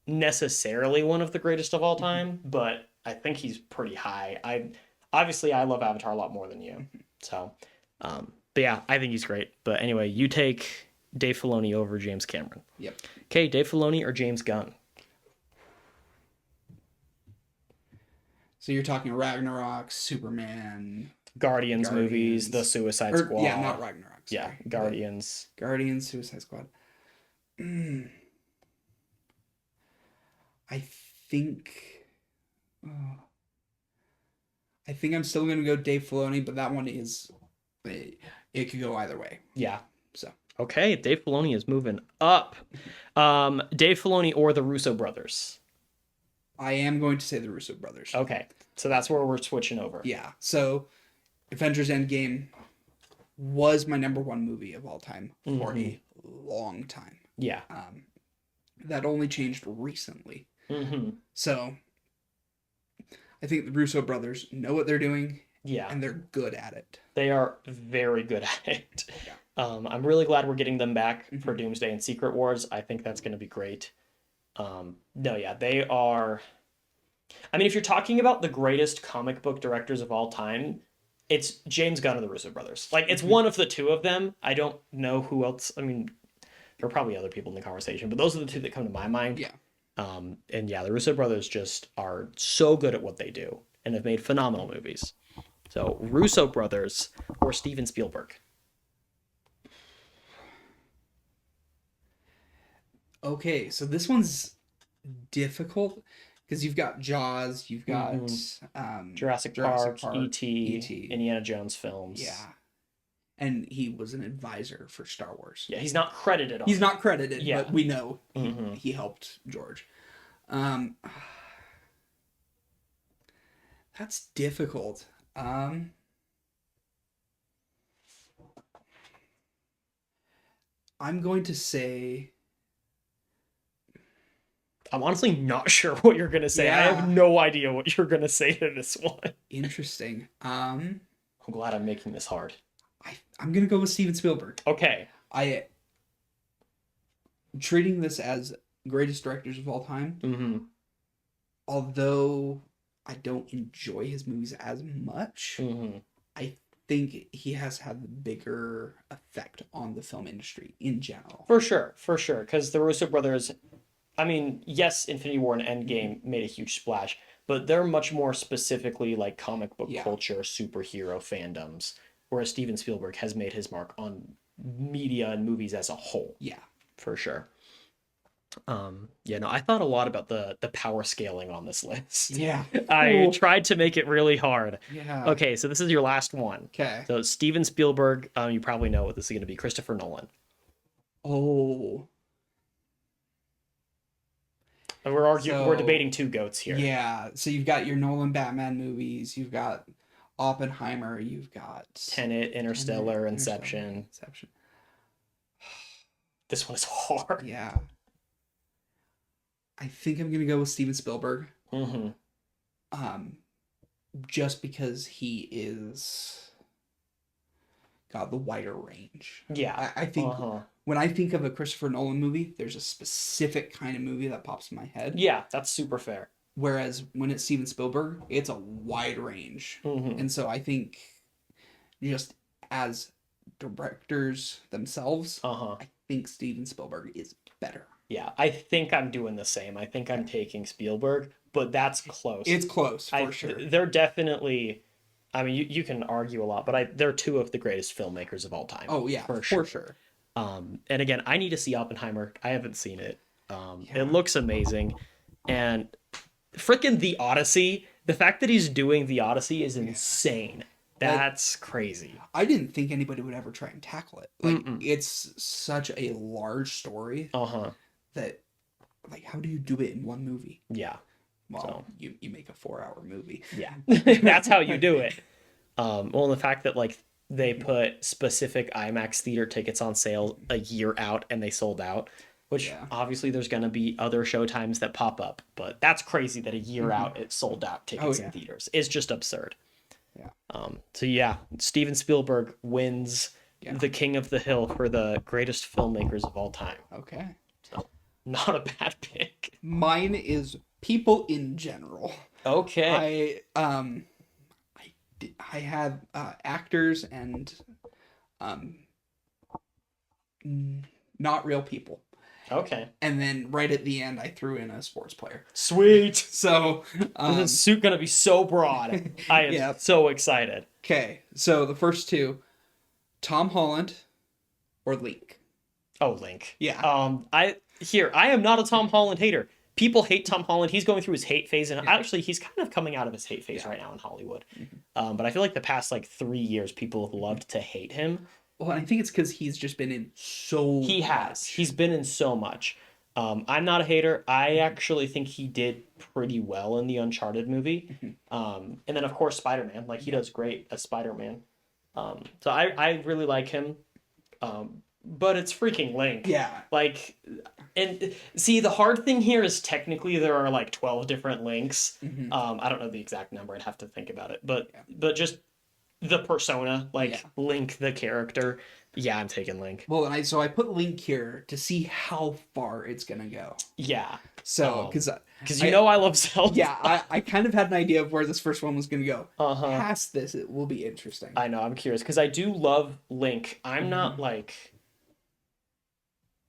necessarily one of the greatest of all time, but I think he's pretty high. I love Avatar a lot more than you. So, but yeah, I think he's great. But anyway, you take Dave Filoni over James Cameron. Yep. Okay, Dave Filoni or James Gunn? So you're talking Ragnarok, Superman. Guardians movies, The Guardians. Suicide Or Squad. yeah, not Ragnarok. Yeah, Sorry. Guardians. Guardians, Suicide Squad. Mm, I think. Uh, I think I'm still gonna go Dave Filoni, but that one is. It could go either way. Yeah. So Okay, Dave Filoni is moving up. Dave Filoni or the Russo brothers. I am going to say the Russo brothers. Okay, so that's where we're switching over. Yeah. So Avengers Endgame was my number one movie of all time for a long time. Yeah. That only changed recently. Mm-hmm. So I think the Russo brothers know what they're doing. Yeah. And they're good at it. They are very good at it. Yeah. I'm really glad we're getting them back for Mhm. Doomsday and Secret Wars. I think that's going to be great. No, yeah, they are. I mean, if you're talking about the greatest comic book directors of all time, it's James Gunn and the Russo brothers. Like, it's one of the two of them. I don't know who else. I mean, there are probably other people in the conversation, but those are the two that come to my mind. Yeah. And yeah, the Russo brothers just are so good at what they do and have made phenomenal movies. So, Russo brothers or Steven Spielberg. Okay, so this one's difficult because you've got Jaws, you've got Jurassic Park, E.T., Indiana Jones films. Yeah. And he was an advisor for Star Wars. Yeah, he's not credited on He's it. not credited, Yeah. but we know Mhm. he helped George. That's difficult. I'm going to say I'm honestly not sure what you're going to say. I Yeah. have no idea what you're going to say to this one. interesting. I'm glad I'm making this hard. I'm gonna go with Steven Spielberg. Okay. I'm treating this as greatest directors of all time. Mm-hmm. Although I don't enjoy his movies as much, Mm-hmm. I think he has had the bigger effect on the film industry in general. For sure. Because the Russo brothers, I mean, yes, Infinity War and Endgame made a huge splash, but they're much more specifically like comic book Yeah. culture, superhero fandoms, whereas Steven Spielberg has made his mark on media and movies as a whole. Yeah. For sure. Yeah, no, I thought a lot about the power scaling on this list. Yeah. I tried to make it really hard. Yeah. Okay, so this is your last one. Okay. So Steven Spielberg, you probably know what this is going to be. Christopher Nolan. Oh. And we're arguing, we're So- debating two goats here. Yeah. So you've got your Nolan Batman movies. You've got Oppenheimer. You've got Tenet, Interstellar, Inception. Inception. This one is hard. Yeah. I think I'm gonna go with Steven Spielberg. Mm-hmm. Just because he is got the wider range. Yeah. I think Uh-huh. when I think of a Christopher Nolan movie, there's a specific kind of movie that pops in my head. Yeah, that's super fair. Whereas when it's Steven Spielberg, it's a wide range. Mm-hmm. And so I think just as directors themselves, Uh-huh. I think Steven Spielberg is better. Yeah, I think I'm doing the same. I think I'm taking Spielberg, but that's close. It's close for sure. They're definitely. I mean, you can argue a lot, but they're two of the greatest filmmakers of all time. Oh yeah, for for sure. sure. And again, I need to see Oppenheimer. I haven't seen it. Yeah. It looks amazing, and freaking The Odyssey. The fact that he's doing The Odyssey is insane. That's crazy. I didn't think anybody would ever try and tackle it. Like Mm-mm. it's such a large story Uh-huh. that like how do you do it in one movie? Yeah. Well, So. you make a 4-hour movie. Yeah. That's how you do it. Well, and the fact that like they put specific IMAX theater tickets on sale a year out and they sold out, which Yeah. obviously there's going to be other showtimes that pop up, but that's crazy that a year out it sold out tickets yeah. in theaters. It's just absurd. Yeah. So yeah, Steven Spielberg wins Yeah. the King of the Hill for the greatest filmmakers of all time. Okay. Not a bad pick. Mine is people in general. Okay. I have actors and not real people. Okay. And then right at the end, I threw in a sports player. Sweet. So, This suit gonna be so broad. I am yeah. so excited. Okay, so the first two, Tom Holland or Link. Oh, Link. Yeah. I am not a Tom Holland hater. People hate Tom Holland. He's going through his hate phase, and Yeah. actually, he's kind of coming out of his hate phase Yeah. right now in Hollywood. Mhm. But I feel like the past like 3 years, people have loved to hate him. Well, I think it's because he's just been in so He has. much. He's been in so much. I'm not a hater. I actually think he did pretty well in the Uncharted movie. And then of course Spider-Man. Like he does great as Spider-Man. So I really like him. But it's freaking Link. Yeah. Like, and see, the hard thing here is technically there are like 12 different Links. Mhm. I don't know the exact number. I'd have to think about it. But Yeah. but just the persona, like Yeah. Link the character. Yeah, I'm taking Link. Well, and I put Link here to see how far it's gonna go. Yeah. So, because Because you know I love Zelda. yeah, I kind of had an idea of where this first one was gonna go. Uh-huh. Past this, it will be interesting. I know, I'm curious. Because I do love Link. I'm not like...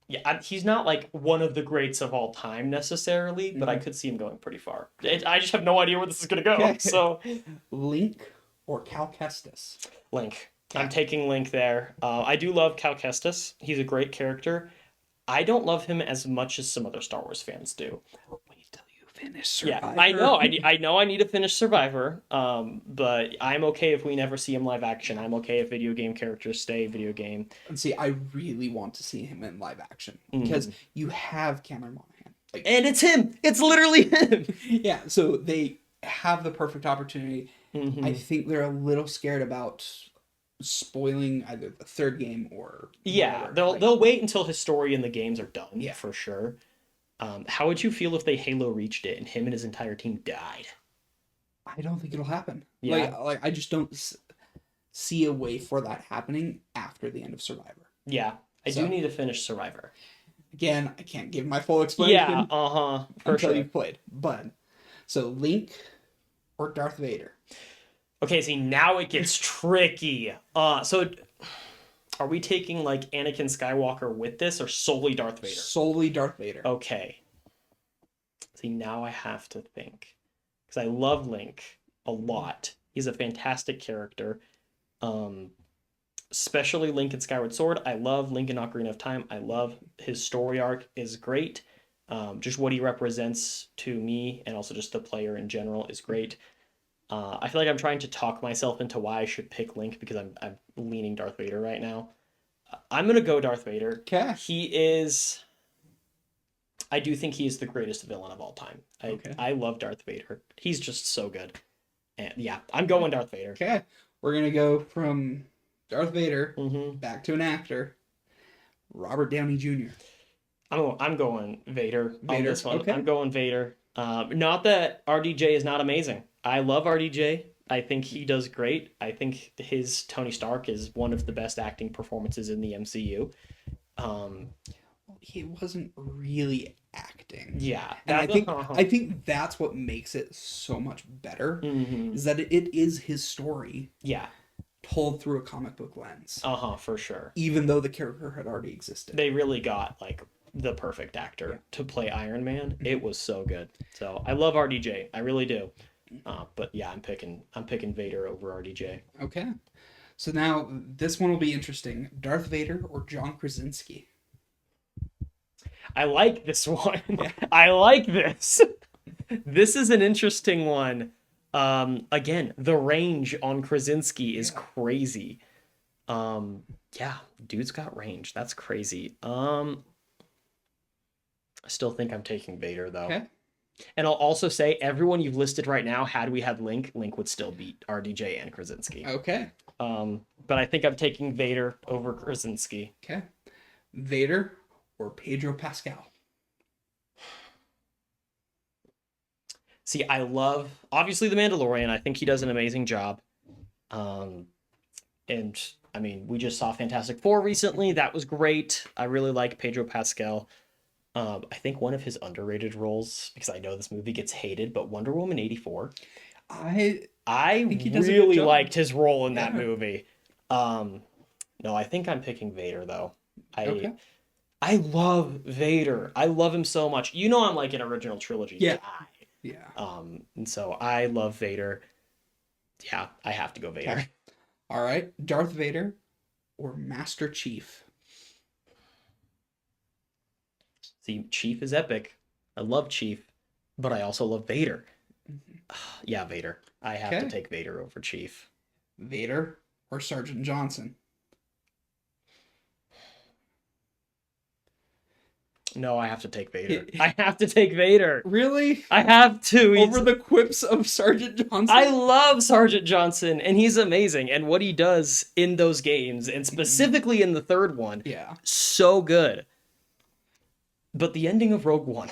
Yeah, he's not like one of the greats of all time necessarily, but I could see him going pretty far. I just have no idea where this is going to go. Okay. So, Link or Cal Kestis? Link. Okay. I'm taking Link there. I do love Cal Kestis. He's a great character. I don't love him as much as some other Star Wars fans do. Wait till you finish Survivor. Yeah, I know. I know I need to finish Survivor, but I'm okay if we never see him live action. I'm okay if video game characters stay video game. And see, I really want to see him in live action Mm-hmm. because you have Cameron Monaghan. Like, And it's him. It's literally him. yeah, so they have the perfect opportunity. Mhm. I think they're a little scared about spoiling either the third game or Yeah, whatever. they'll wait until his story and the games are done, Yeah. for sure. How would you feel if they Halo reached it and him and his entire team died? I don't think it'll happen. Yeah. Like I just don't see a way for that happening after the end of Survivor. Yeah, I So- do need to finish Survivor. Again, I can't give my full explanation Yeah, for until sure. you've played. But so Link or Darth Vader? Okay, see, now it gets tricky. So are we taking like Anakin Skywalker with this or solely Darth Vader? Solely Darth Vader. Okay. See, now I have to think. Because I love Link a lot. He's a fantastic character. Especially Link in Skyward Sword. I love Link in Ocarina of Time. I love his story arc is great. Just what he represents to me and also just the player in general is great. I feel like I'm trying to talk myself into why I should pick Link because I'm leaning Darth Vader right now. I'm going to go Darth Vader. Okay. He is... I do think he is the greatest villain of all time. I love Darth Vader. He's just so good. And yeah, I'm going Darth Vader. Okay. We're gonna go from Darth Vader Mm-hmm. back to an actor. Robert Downey Jr. I'm going Vader on Vader, this one. okay. I'm going Vader. Not that RDJ is not amazing. I love RDJ. I think he does great. I think his Tony Stark is one of the best acting performances in the MCU. He wasn't really acting. Yeah, And I think that's what makes it so much better Mhm. is that it is his story Yeah, told through a comic book lens. for sure. Even though the character had already existed. They really got like the perfect actor to play Iron Man. It was so good. So I love RDJ. I really do. But yeah, I'm picking Vader over RDJ. Okay. So now this one will be interesting. Darth Vader or John Krasinski? I like this one. I like this. This is an interesting one. Again, the range on Krasinski is crazy. Yeah, dude's got range. That's crazy. I still think I'm taking Vader though. Okay. And I'll also say everyone you've listed right now, had we had Link would still beat RDJ and Krasinski. Okay. But I think I'm taking Vader over Krasinski. Okay. Vader or Pedro Pascal? See, I love obviously The Mandalorian. I think he does an amazing job. And I mean, we just saw Fantastic Four recently. That was great. I really like Pedro Pascal. I think one of his underrated roles, because I know this movie gets hated, but Wonder Woman 84. I I he does a good really job. liked his role in that Yeah. movie. No, I think I'm picking Vader though. Okay. I love Vader. I love him so much. You know I'm like an original trilogy Yeah. guy. Yeah. And so I love Vader. Yeah, I have to go Vader. Okay. All right. Darth Vader or Master Chief? See, Chief is epic. I love Chief, but I also love Vader. Yeah, Vader. I have to Okay. take Vader over Chief. Vader or Sergeant Johnson? No, I have to take Vader. I have to take Vader. Really? I have to. Over the quips of Sergeant Johnson? I love Sergeant Johnson, and he's amazing. And what he does in those games, and specifically in the third one, Yeah. so good. But the ending of Rogue One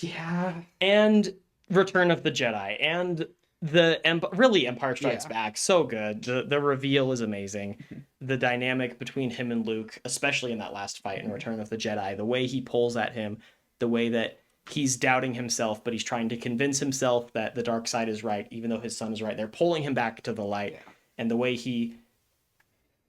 Yeah. and Return of the Jedi and really Empire Strikes Yeah. Back, so good. The reveal is amazing. The dynamic between him and Luke, especially in that last fight in Return of the Jedi, the way he pulls at him, the way that he's doubting himself, but he's trying to convince himself that the dark side is right, even though his son is right. They're pulling him back to the light. Yeah. And the way he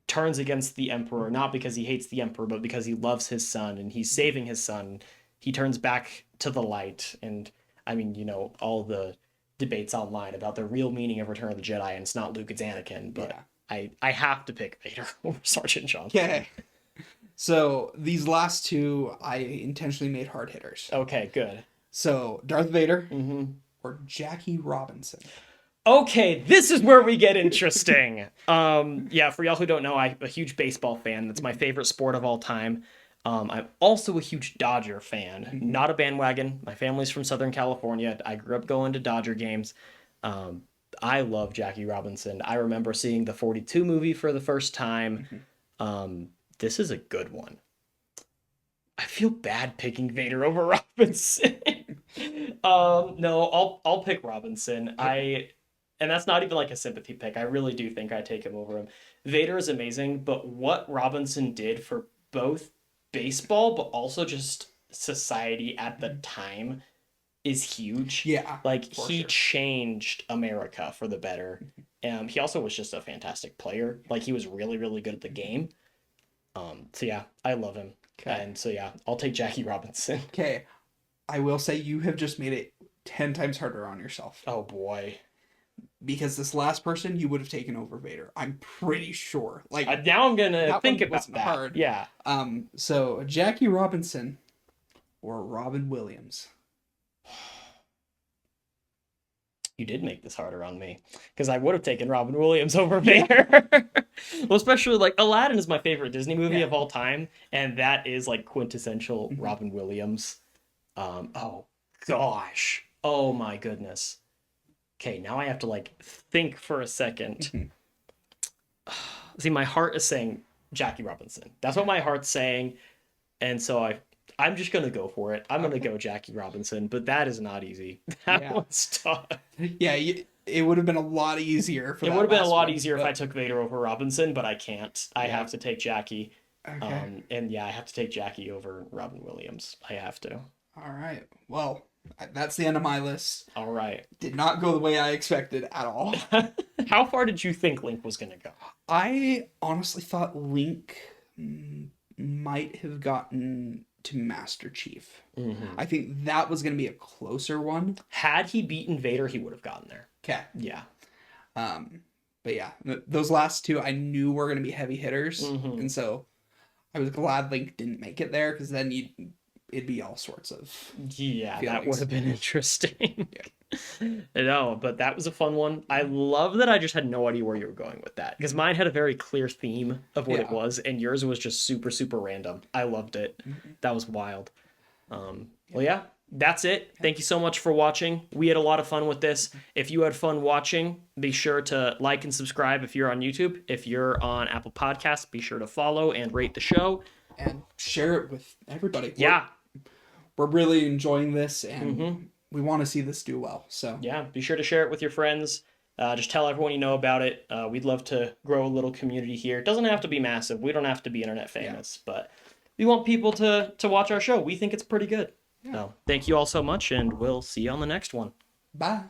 turns against the Emperor, not because he hates the Emperor, but because he loves his son and he's saving his son. He turns back to the light. And I mean, you know, all the debates online about the real meaning of Return of the Jedi, and it's not Luke, it's Anakin. But Yeah. I have to pick Vader over Sergeant Johnson. Okay. So these last two, I intentionally made hard hitters. Okay, good. So Darth Vader Mm-hmm. or Jackie Robinson? Okay, this is where we get interesting. Yeah, for y'all who don't know, I'm a huge baseball fan. That's my favorite sport of all time. I'm also a huge Dodger fan, not a bandwagon. My family's from Southern California. I grew up going to Dodger games. I love Jackie Robinson. I remember seeing the 42 movie for the first time. This is a good one. I feel bad picking Vader over Robinson. No, I'll pick Robinson. And that's not even like a sympathy pick. I really do think I take him over him. Vader is amazing, but what Robinson did for both baseball, but also just society at the time is huge. Yeah. Like for he sure. changed America for the better. He also was just a fantastic player. Like he was really, really good at the game. So yeah, I love him. Okay. And so yeah, I'll take Jackie Robinson. Okay. I will say you have just made it 10 times harder on yourself. Oh boy. Because this last person you would have taken over Vader. I'm pretty sure. Like Now I'm gonna that think one about wasn't that. hard. Yeah. So Jackie Robinson or Robin Williams? You did make this harder on me because I would have taken Robin Williams over Vader. Well, especially like Aladdin is my favorite Disney movie Yeah. of all time, and that is like quintessential Robin Williams. Oh gosh. Oh my goodness. Okay, now I have to like think for a second. See, my heart is saying Jackie Robinson. That's what my heart's saying, and so I'm just gonna go for it. I'm gonna go Jackie Robinson, but that is not easy. That Yeah. one's tough. Yeah, it would have been a lot easier for It that would have been a last lot one, easier if but- I took Vader over Robinson, but I can't. I Yeah. have to take Jackie. Okay. And yeah, I have to take Jackie over Robin Williams. I have to. All right. Well, that's the end of my list. All right. Did not go the way I expected at all. How far did you think Link was gonna go? I honestly thought Link might have gotten to Master Chief. I think that was going to be a closer one. Had he beaten Vader, he would have gotten there. Okay. Yeah. But yeah, those last two I knew were going to be heavy hitters. And so I was glad Link didn't make it there because then it'd be all sorts of. Yeah, that feelings. would have been interesting. No, but that was a fun one. I love that I just had no idea where you were going with that because mine had a very clear theme of what it Yeah. was, and yours was just super, super random. I loved it. That was wild. Well, yeah, that's it. Thank you so much for watching. We had a lot of fun with this. If you had fun watching, be sure to like and subscribe if you're on YouTube. If you're on Apple Podcasts, be sure to follow and rate the show. And share it with everybody. Yeah. We're really enjoying this and we want to see this do well. So Yeah, be sure to share it with your friends. Just tell everyone you know about it. We'd love to grow a little community here. It doesn't have to be massive. We don't have to be internet famous, but we want people to watch our show. We think it's pretty good. So thank you all so much, and we'll see you on the next one. bye.